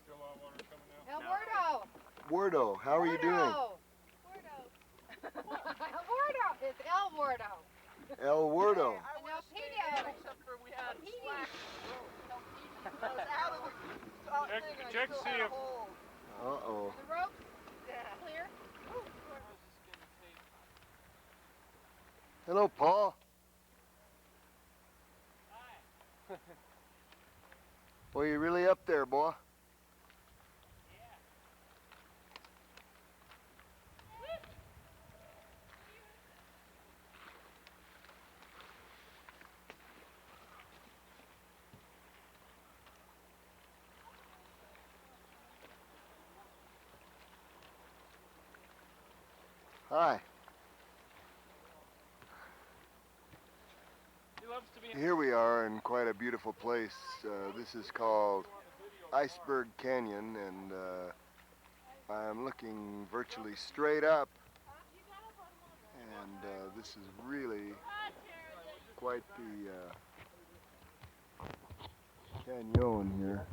Still a lot of water coming out. El Wardo! Wardo, how are you doing? Wardo! It's El Wardo. El Wardo. And El Pedo. Except for we had Petey. slack. I was out of the thing, I Check still see had a if- hole. Uh-oh. The ropes Yeah. clear. Hello, Paul. Hi. Well, you really up there, boy? Hi. He loves to be Here we are in quite a beautiful place. This is called Iceberg Canyon, and I'm looking virtually straight up. And this is really quite the canyon here.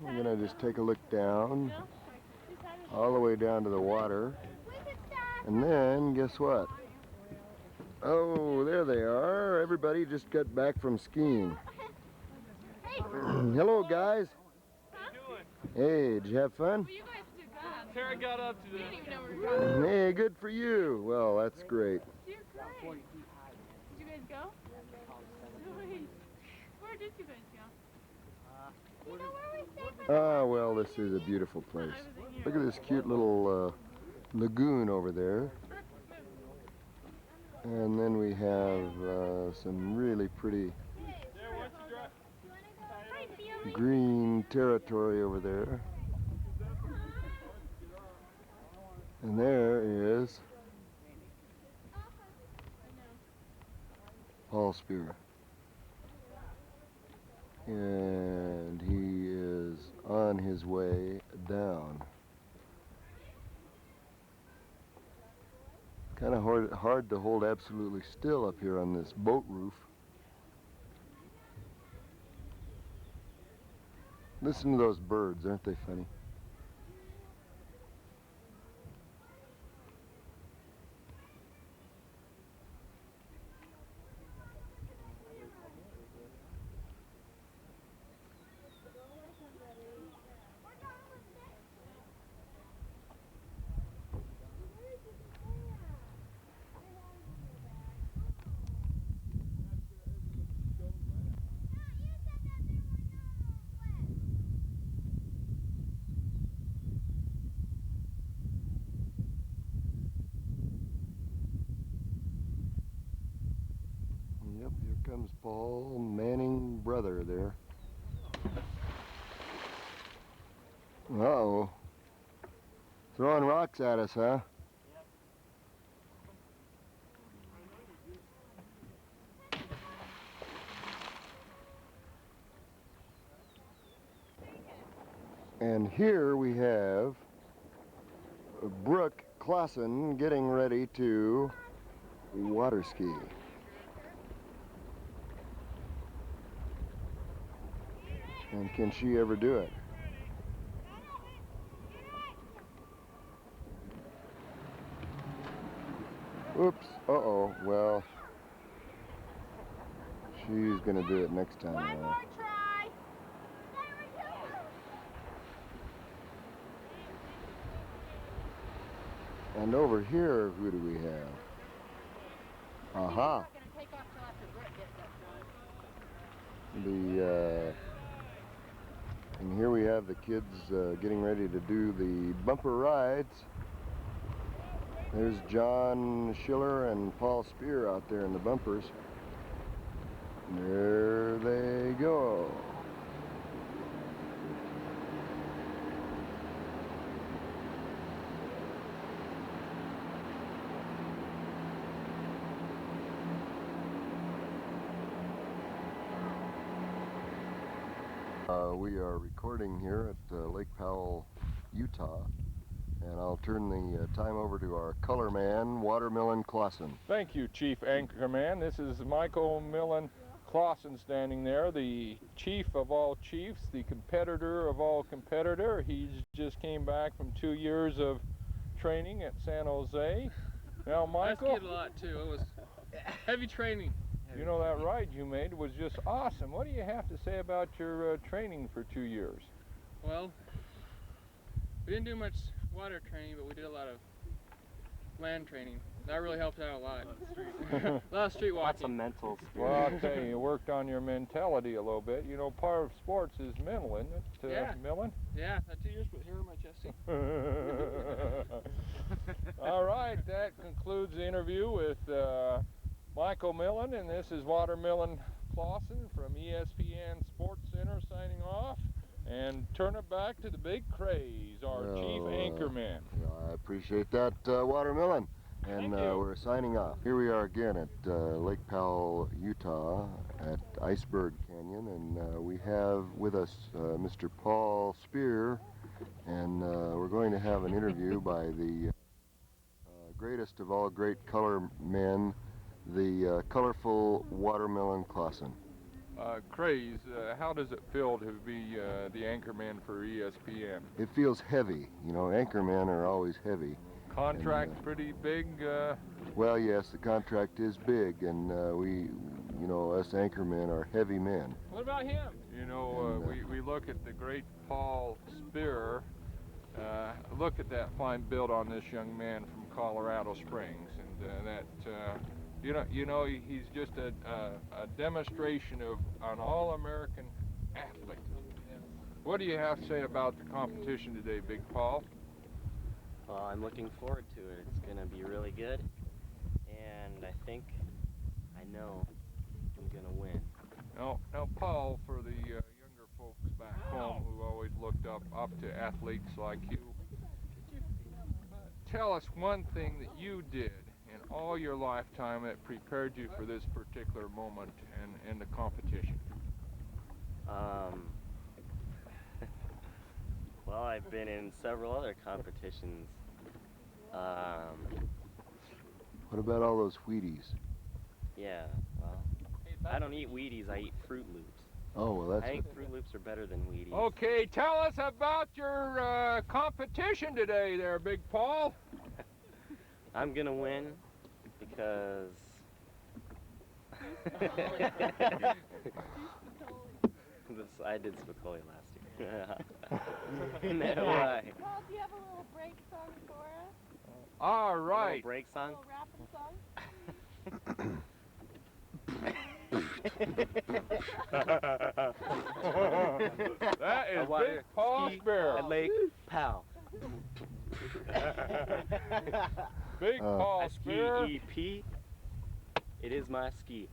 We're gonna just take a look down, all the way down to the water, and then guess what? Oh, there they are. Everybody just got back from skiing. Hello, guys. Hey, did you have fun? Tara got up to the... Hey, good for you. Well, that's great. You're great. Did you guys go? Sweet. Where did you guys go? Ah, well, this is a beautiful place. Look at this cute little lagoon over there. And then we have some really pretty green territory over there. And there is Paul Spear. And he is on his way down. Kind of hard to hold absolutely still up here on this boat roof. Listen to those birds, aren't they funny? Yep, here comes Paul Manning brother there. Uh-oh. Throwing rocks at us, huh? And here we have Brooke Clawson getting ready to water ski. And can she ever do it? Oops, uh-oh, well, she's gonna do it next time. One more try. And over here, who do we have? Aha! And here we have the kids getting ready to do the bumper rides. There's John Schiller and Paul Spear out there in the bumpers. There they go. We are recording here at Lake Powell, Utah, and I'll turn the time over to our color man, Watermelon Clawson. Thank you, Chief Anchorman. This is Michael Millen Clawson standing there, the chief of all chiefs, the competitor of all competitor. He just came back from 2 years of training at San Jose. Now, Michael, I skied a lot too. It was heavy training. You know, that ride you made was just awesome. What do you have to say about your training for 2 years? Well, we didn't do much water training, but we did a lot of land training. That really helped out a lot. A lot of street walking. Lots of mental spirit. Well, I'll tell you, you worked on your mentality a little bit. You know, part of sports is mental, isn't it, Yeah. Millen? Yeah, that 2 years put hair on my chest. All right, that concludes the interview with Michael Millen, and this is Watermelon Clawson from ESPN Sports Center signing off. And turn it back to the big Craze, our chief anchorman. I appreciate that, Watermelon. And Thank you. we're signing off. Here we are again at Lake Powell, Utah, at Iceberg Canyon, and we have with us Mr. Paul Spear, and we're going to have an interview by the greatest of all great color men, the colorful Watermelon Clawson. Craze, how does it feel to be the anchorman for ESPN? It feels heavy. You know, anchormen are always heavy. Contract And, pretty big? Well, yes, the contract is big, and we, you know, us anchormen are heavy men. What about him? You know, we look at the great Paul Spear. Look at that fine build on this young man from Colorado Springs, and you know, he's just a demonstration of an all-American athlete. What do you have to say about the competition today, Big Paul? Well, I'm looking forward to it. It's going to be really good, and I think I know I'm going to win. Now, Paul, for the younger folks back home who always looked up to athletes like you, could you tell us one thing that you did in all your lifetime that prepared you for this particular moment and the competition? Well, I've been in several other competitions. What about all those Wheaties? Yeah, well, I don't eat Wheaties, I eat Fruit Loops. Oh, well, that's... I think Fruit Loops are better than Wheaties. Okay, tell us about your competition today there, Big Paul. I'm gonna win because... I did Spicoli last year. No, why? Paul, do you have a little break song for us? All A right. little break A song? little rapping song? That is Big Paul's bear. At Lake Powell. Big Paul I ski Spear. EP. It is my ski.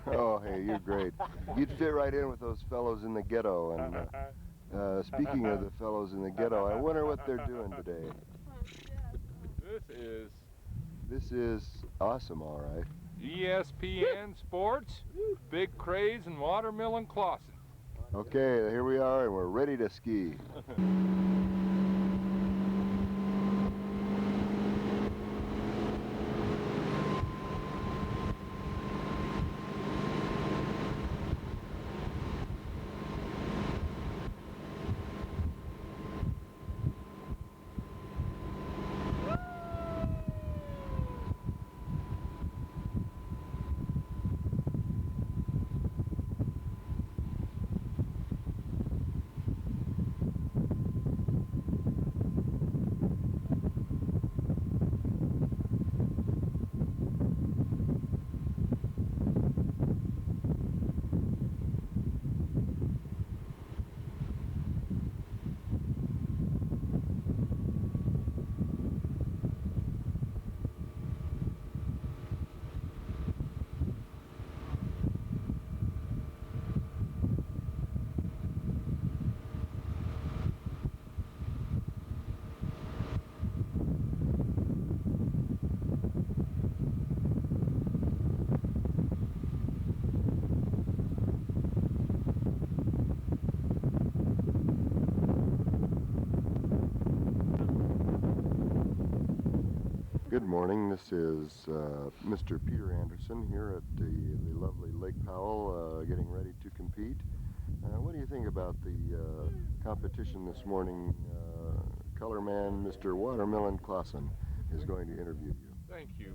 Oh, hey, you're great. You'd fit right in with those fellows in the ghetto. And speaking of the fellows in the ghetto, I wonder what they're doing today. This is awesome, all right. ESPN Sports, Big Craze, and Watermill and Clawson. Okay, here we are, and we're ready to ski. Good morning. This is Mr. Peter Anderson here at the lovely Lake Powell, getting ready to compete. What do you think about the competition this morning? Color man Mr. Watermill Clawson is going to interview you. Thank you.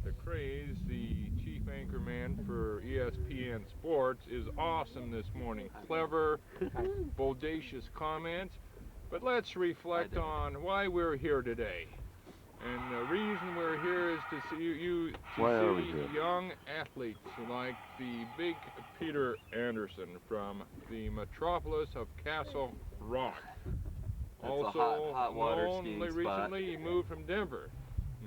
The Craze, the chief anchor man for ESPN Sports, is awesome this morning. Clever, bodacious comments. But let's reflect on why we're here today. And the reason we're here is to see young athletes like the big Peter Anderson from the metropolis of Castle Rock. That's Also, a hot water skiing spot. Recently he moved from Denver.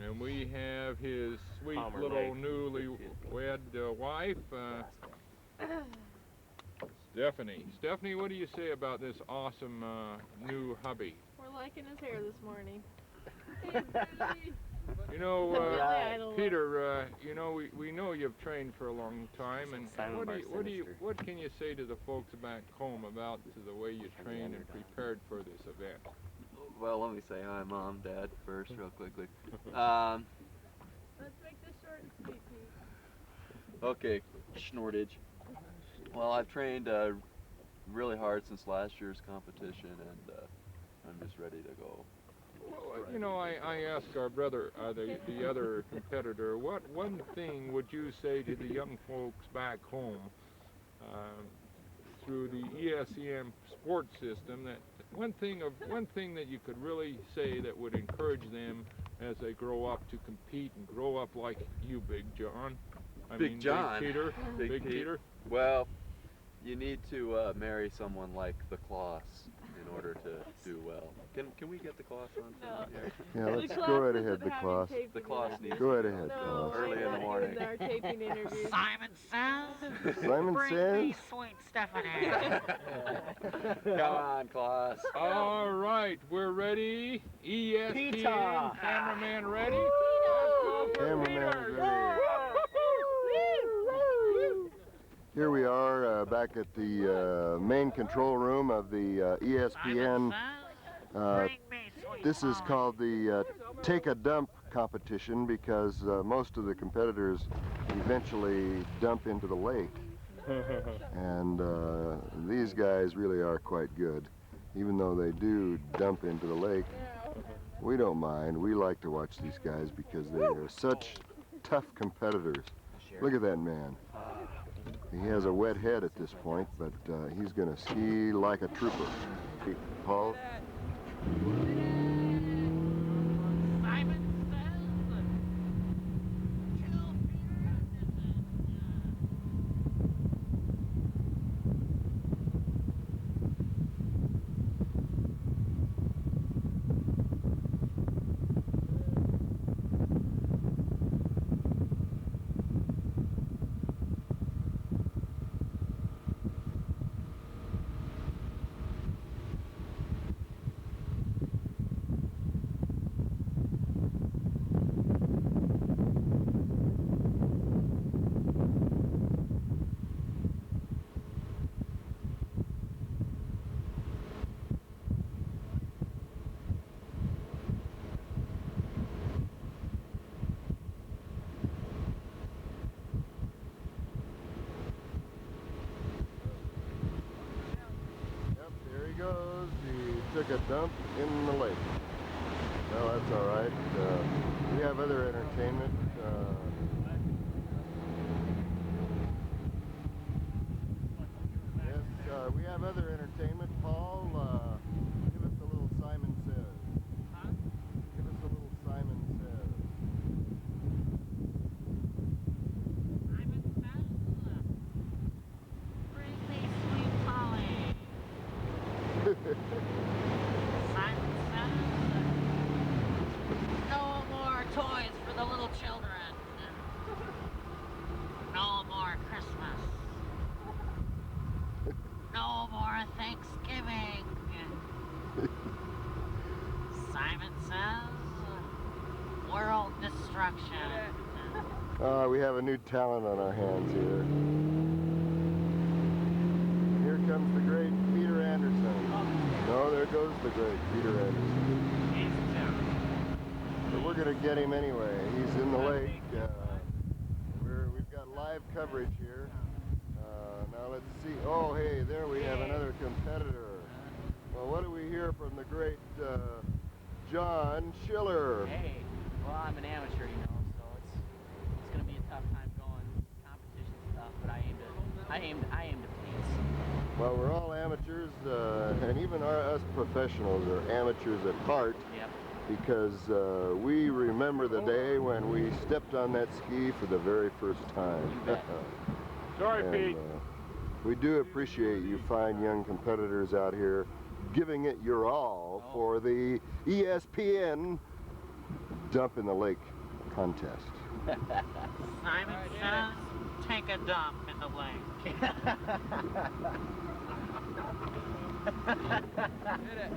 And we have his sweet little newly-wed wife, Stephanie. Stephanie, what do you say about this awesome new hubby? We're liking his hair this morning. You know, Peter, you know, we know you've trained for a long time, and what can you say to the folks back home about the way you trained and prepared for this event? Well, let me say hi, Mom, Dad, first, real quickly. Let's make this short and sweet, Pete. Okay, Schnortage. Well, I've trained really hard since last year's competition, and I'm just ready to go. Well, you know, I asked our brother, the other competitor, what one thing would you say to the young folks back home through the ESPN sports system, that one thing that you could really say that would encourage them as they grow up to compete and grow up like you, Big John? Big John? Big Peter? Big Peter? Well, You need to marry someone like the Clawson in order to do well. Can we get the Clawson on No. here? Yeah, let's go right ahead, the Clawson. The Clawson needs Go right to be ahead, on No, Clawson. early in the not morning. doing our taping interviews. Simon says, Simon bring says. me sweet Stephanie. Come on, Clawson. All right, we're ready. ESPN Peter. cameraman ready? Cameraman is ready. Here we are back at the main control room of the ESPN. Bring me sweet This is Polly. called the Take a Dump competition because most of the competitors eventually dump into the lake. And these guys really are quite good. Even though they do dump into the lake, we don't mind. We like to watch these guys because they are such tough competitors. Look at that man. He has a wet head at this point, but he's going to ski like a trooper. Paul? Simon says, kill Peter Yep, there he goes. He took a dump in the lake. Well, that's all right. We have other entertainment. Yes, we have other entertainment. Paul, give us a little Simon Says. Huh? Give us a little Simon Says. Simon says, bring me sweet Polly. Simon says, no more toys for the little children. No more Christmas. No more Thanksgiving. Simon says, world destruction. We have a new talent on our hands here. Here comes the great Peter Anderson. No, there goes the great Peter Anderson. But we're going to get him anyway. He's in the lake. We've got live coverage here. Now let's see. Oh, hey, there we have another competitor. Well, what do we hear from the great John Schiller? Hey, well, I'm an amateur, you know, so it's gonna be a tough time going competition stuff, but I aim to please. Well, we're all amateurs, and even us professionals are amateurs at heart. Yep. Because we remember the day when we stepped on that ski for the very first time. You bet. Sorry, And, Pete. we do appreciate you fine young competitors out here giving it your all for the ESPN Dump in the Lake contest. Simon says, take a dump in the lake. Did it.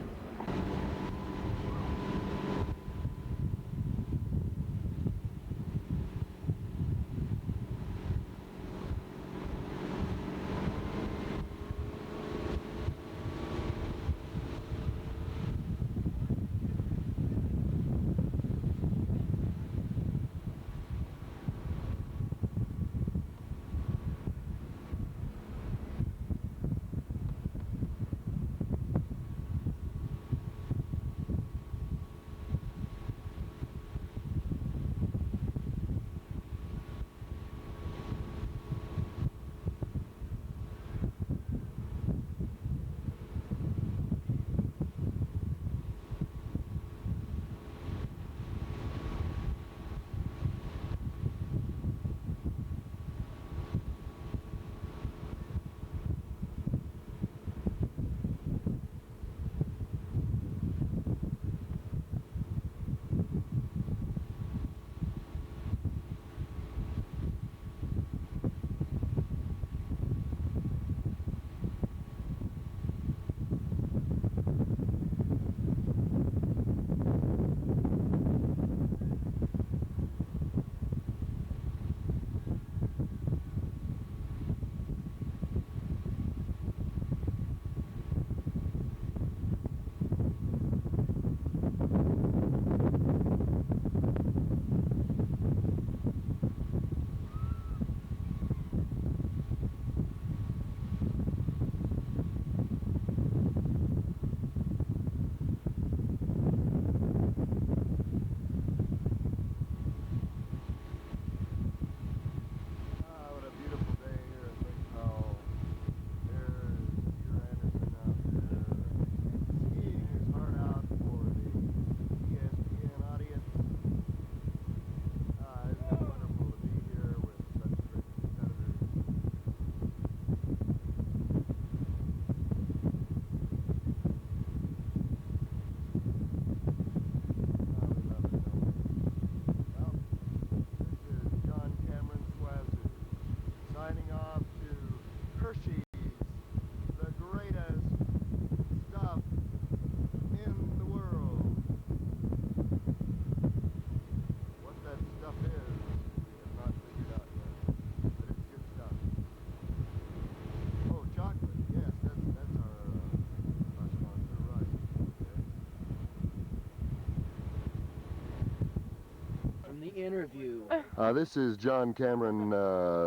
This is John Cameron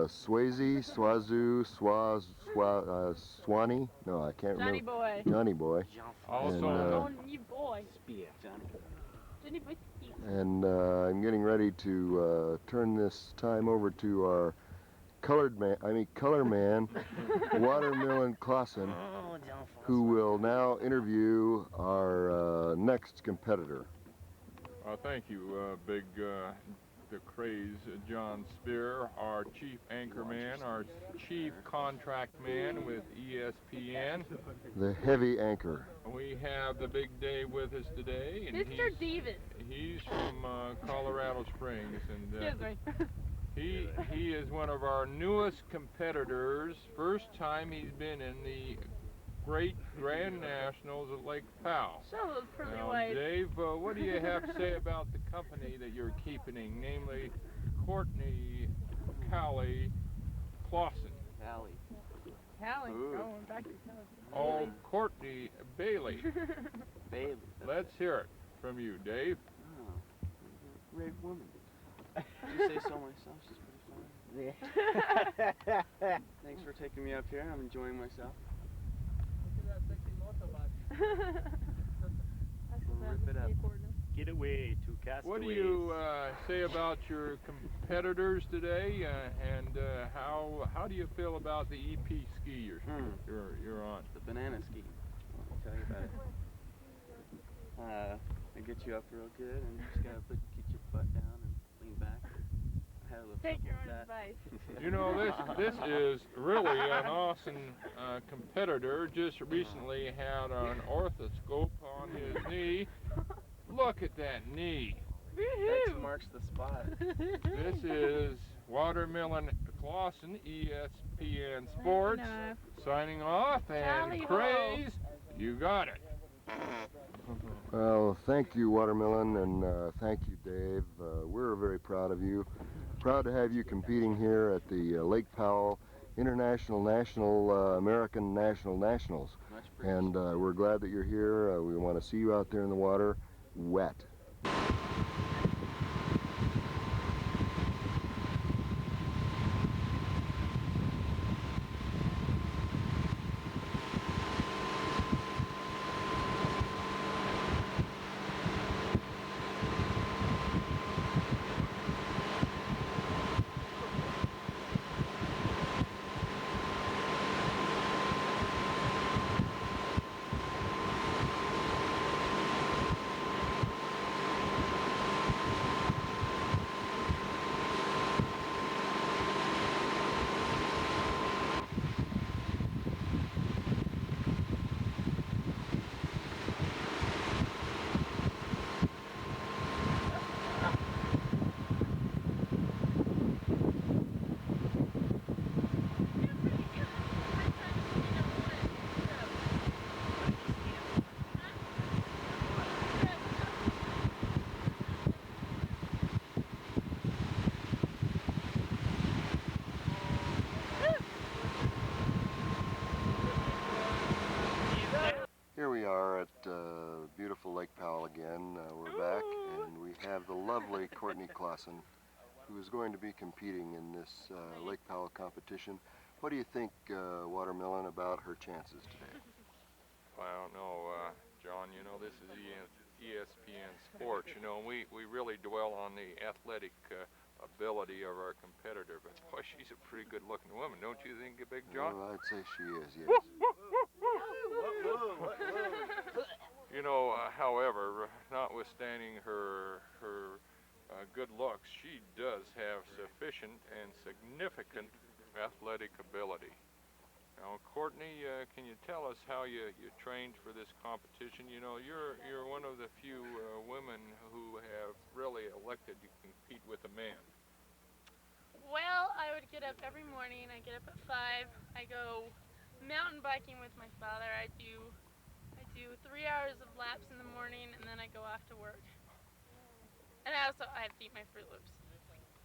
Swanee. No, I can't Johnny remember. boy. Johnny Boy. Also, Johnny boy. Spear. Johnny boy. And I'm getting ready to turn this time over to our color man, Watermelon Clawson, who will now interview our next competitor. thank you, the Craze, John Spear, our chief anchor man, our chief contract man with ESPN. The heavy anchor. We have the big Dave with us today, and Mr. Davis. he's from Colorado Springs, and Excuse me. he is one of our newest competitors. First time he's been in the Great Grand Nationals at Lake Powell. Show those pretty Now, white. Dave, what do you have to say about the company that you're keeping, namely Courtney Callie Clawson? Callie. Ooh. Going back to Callie. Oh, Courtney Bailey. Bailey. Let's hear it from you, Dave. Oh, great woman. I say so myself. She's pretty fun. Thanks for taking me up here. I'm enjoying myself. We'll rip it up. Get away to castaways. What do you say about your competitors today, and how do you feel about the EP ski you're on? The banana ski. I'll tell you about it. I get you up real good, and you just gotta get your butt down and lean back. I had a little Take your trouble own with that. advice. You know, this is really an awesome competitor. Just recently had an orthoscope on his knee. Look at that knee. That marks the spot. This is Watermelon Clawson, ESPN Sports, signing off, and Craze, you got it. Well, thank you, Watermelon, and thank you, Dave. We're very proud of you. Proud to have you competing here at the Lake Powell International National American National Nationals. And we're glad that you're here. We want to see you out there in the water, wet. Here we are at beautiful Lake Powell again. We're back, and we have the lovely Courtney Clawson, who is going to be competing in this Lake Powell competition. What do you think, Watermelon, about her chances today? Well, I don't know, John, you know, this is ESPN Sports. You know, we really dwell on the athletic ability of our competitor, but boy, she's a pretty good-looking woman, don't you think, Big John? Well, I'd say she is, yes. You know, however, notwithstanding her good looks, she does have sufficient and significant athletic ability. Now, Courtney, can you tell us how you trained for this competition? You know, you're one of the few women who have really elected to compete with a man. Well, I would get up every morning. I get up at 5. I go mountain biking with my father. I do 3 hours of laps in the morning, and then I go off to work. And I have to eat my Fruit Loops.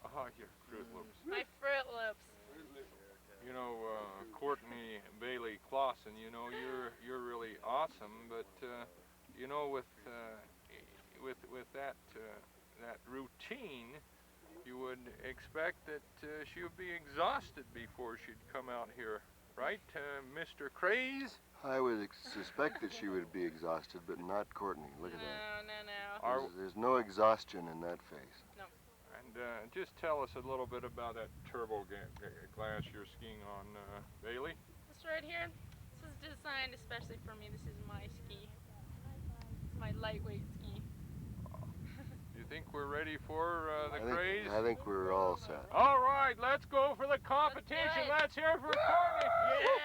Ah, your Fruit Loops. My Fruit Loops. You know, Courtney Bailey Clawson, you know, you're really awesome, but you know, with that routine, you would expect that she would be exhausted before she'd come out here, right, Mr. Craze? I would suspect that she would be exhausted, but not Courtney. Look at that. No. There's no exhaustion in that face. No. And just tell us a little bit about that turbo glass you're skiing on, Bailey. This right here, this is designed especially for me. This is my ski. It's my lightweight ski. You think we're ready for the Craze? I think we're all set. All right, let's go for the competition. Let's hear it for Courtney. Yeah!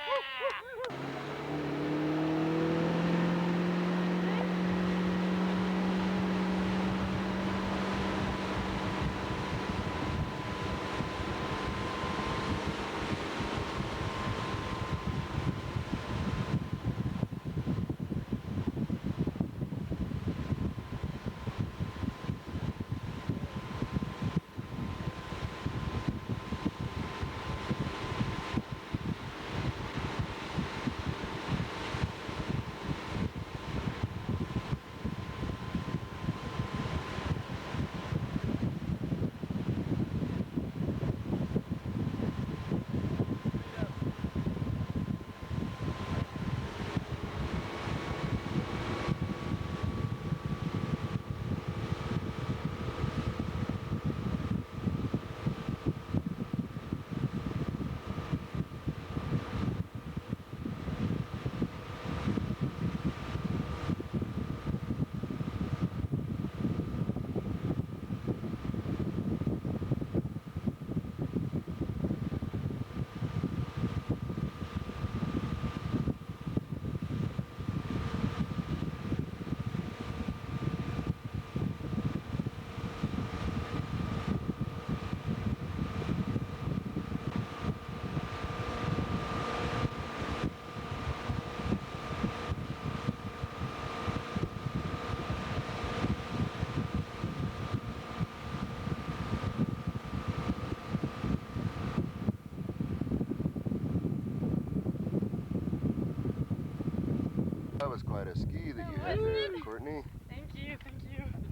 That was quite a ski that you had there, Courtney. Thank you.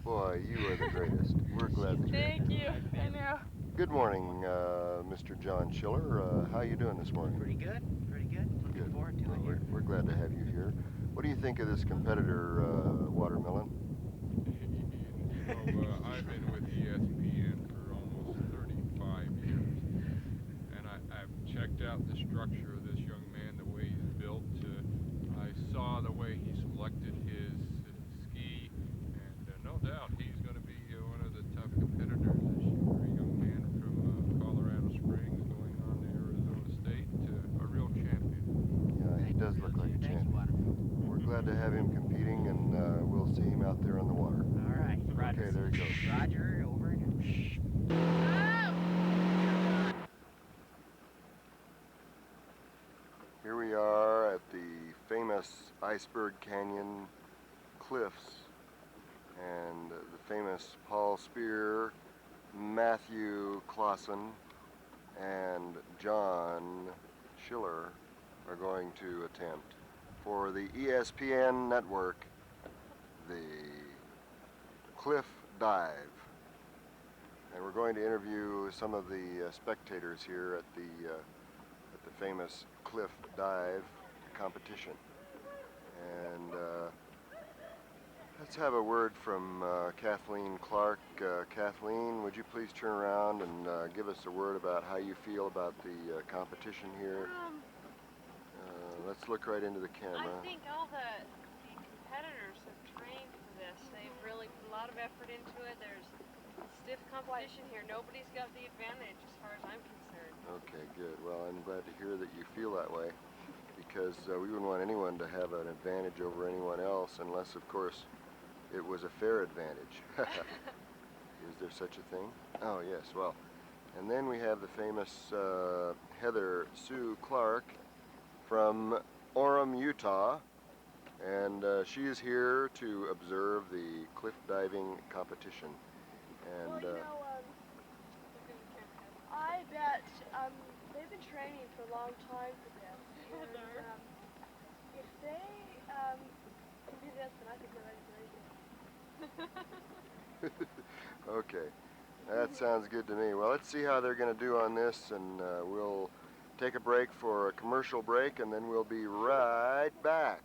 Boy, you are the greatest. We're glad that you're here. Thank you. I know. Good morning, Mr. John Schiller. How you doing this morning? Pretty good. Looking forward to it here. We're glad to have you here. What do you think of this competitor, Watermelon? I've been with ESPN for almost 35 years, and I've checked out the structure of this young man, the way he's built. I saw the way he selected his ski, and no doubt he's going to be one of the tough competitors this year. A young man from Colorado Springs going on to Arizona State, a real champion. Yeah, he does look like a champion. We're glad to have him competing, and we'll see him out there on the water. All right, Roger. Okay, there he goes. Roger, over and Here we are at the famous Iceberg Canyon cliffs, and the famous Paul Spear, Matthew Clawson, and John Schiller are going to attempt for the ESPN network the cliff dive. And we're going to interview some of the spectators here at the famous cliff dive competition. And let's have a word from Kathleen Clark. Kathleen, would you please turn around and give us a word about how you feel about the competition here? Let's look right into the camera. I think all the competitors have trained for this. They've really put a lot of effort into it. There's stiff competition here. Nobody's got the advantage as far as I'm concerned. Okay, good. Well, I'm glad to hear that you feel that way, because we wouldn't want anyone to have an advantage over anyone else unless, of course, it was a fair advantage. Is there such a thing? Oh, yes, well. And then we have the famous Heather Sue Clark from Orem, Utah, and she is here to observe the cliff diving competition. And well, I bet they've been training for a long time for this. And, if they can do this, then I think they're ready for anything. Okay. That sounds good to me. Well, let's see how they're going to do on this, and we'll take a break for a commercial break, and then we'll be right back.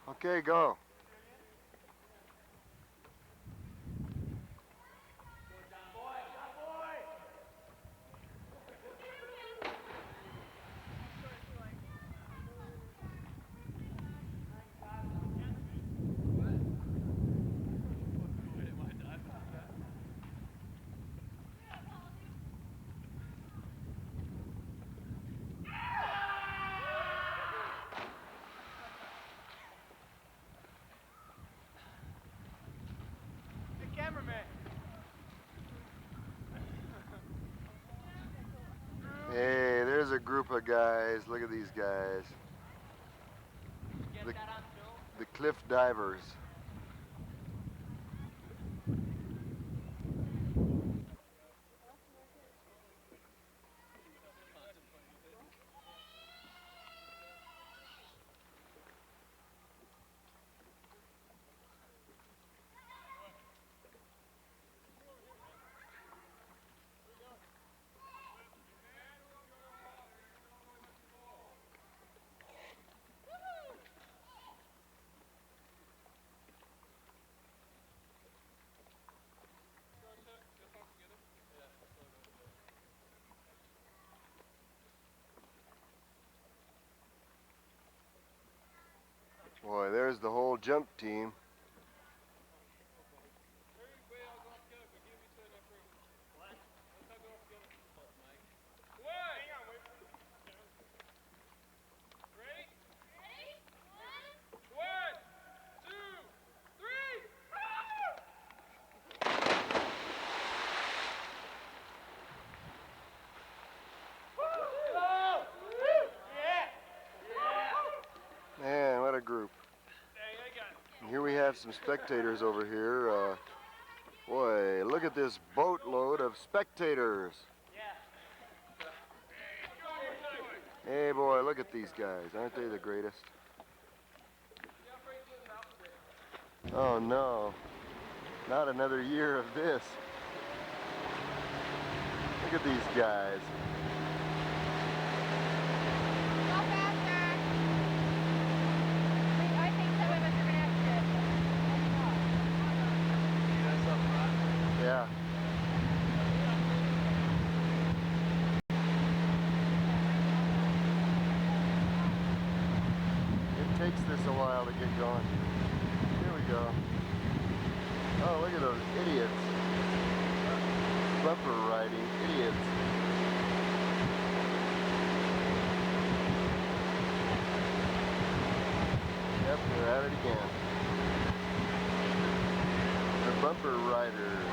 Okay, go. Hey, there's a group of guys. Look at these guys. The cliff divers. Boy, there's the whole jump team. Man, what a group. And here we have some spectators over here. Boy, look at this boatload of spectators. Hey, boy, look at these guys. Aren't they the greatest? Oh, no. Not another year of this. Look at these guys. Yeah. It takes this a while to get going. Here we go. Oh, look at those idiots. Bumper riding idiots. Yep, they're at it again. The bumper riders.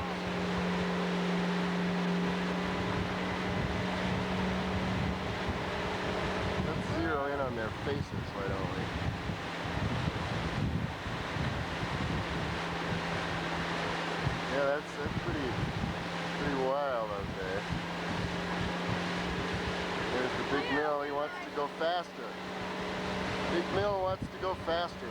Let's zero in on their faces, why don't we? Yeah, that's pretty wild out there. There's the big mill, he wants to go faster. Big mill wants to go faster.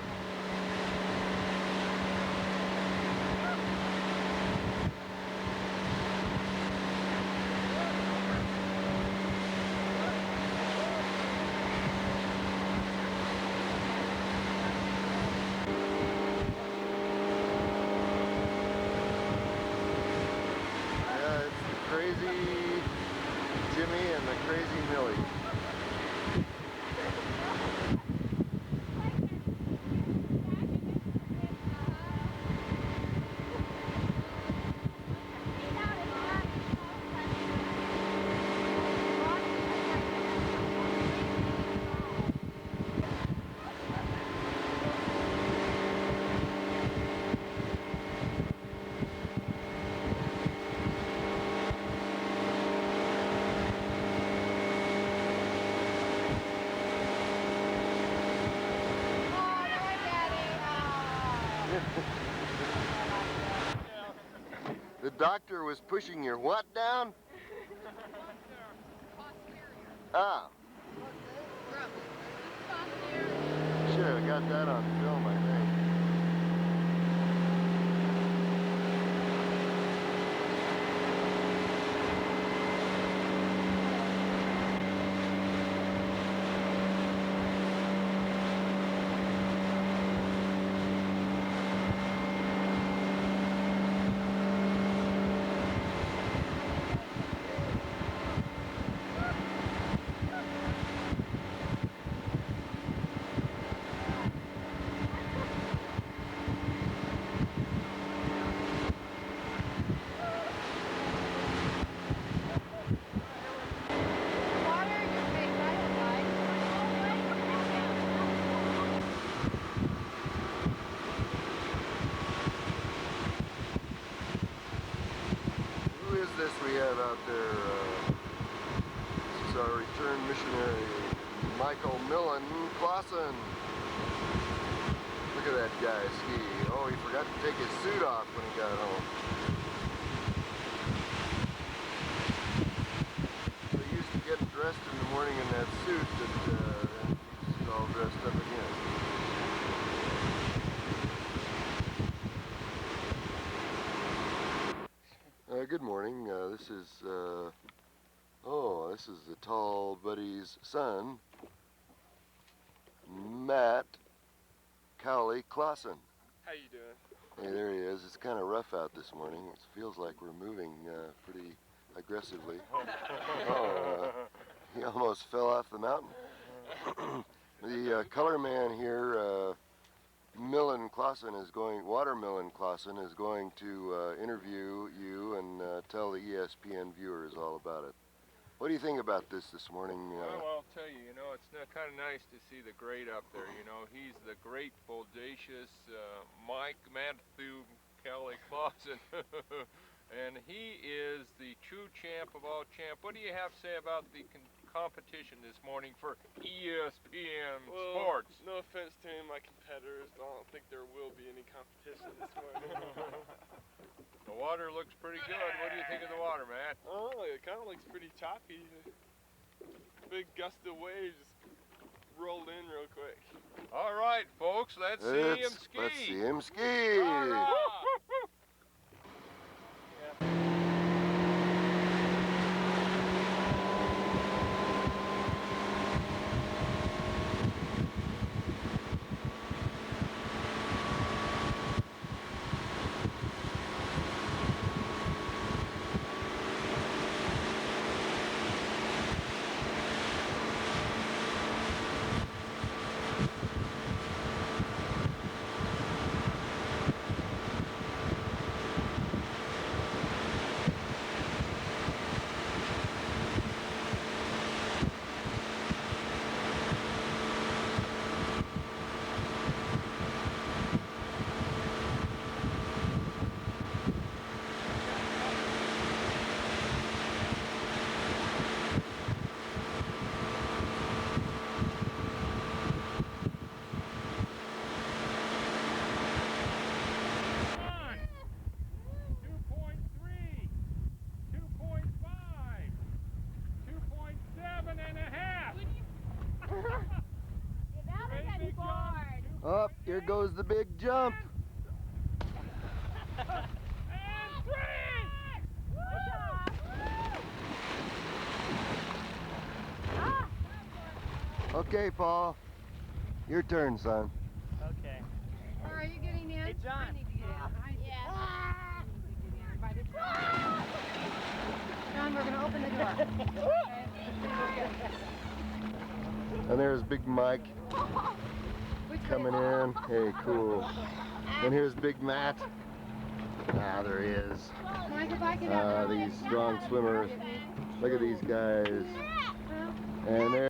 Crazy Jimmy and the Crazy Millie. The doctor was pushing your what down? Ah. Should have got that on film, I think. there. This is our returned missionary, Michael Millen Clawson. Look at that guy ski. Oh, he forgot to take his suit off when he got home. So he used to get dressed in the morning in that suit that he's all dressed up again. Good morning. This is the tall buddy's son, Matt Cowley Clawson. How you doing? Hey, there he is. It's kind of rough out this morning. It feels like we're moving pretty aggressively. He almost fell off the mountain. The color man here, Watermelon Clawson is going to interview you and tell the ESPN viewers all about it. What do you think about this morning? Well, I'll tell you, it's kind of nice to see the great up there. He's the great, bodacious Matthew Kelly Clawson. And he is the true champ of all champ. What do you have to say about the competition this morning for ESPN Sports? No offense to any of my competitors, but I don't think there will be any competition this morning. The water looks pretty good. What do you think of the water, Matt? Oh, it kind of looks pretty choppy. Big gust of waves just rolled in real quick. All right, folks, let's see him ski. Let's see him ski. All right. Up, here goes the big jump. Okay, Paul. Your turn, son. Okay. Or are you getting in? Hey, John. I need to get in. Yeah. John, we're going to open the door. And there's Big Mike coming in. Hey, cool. And here's Big Matt. Ah, there he is. These strong swimmers. Look at these guys. And there.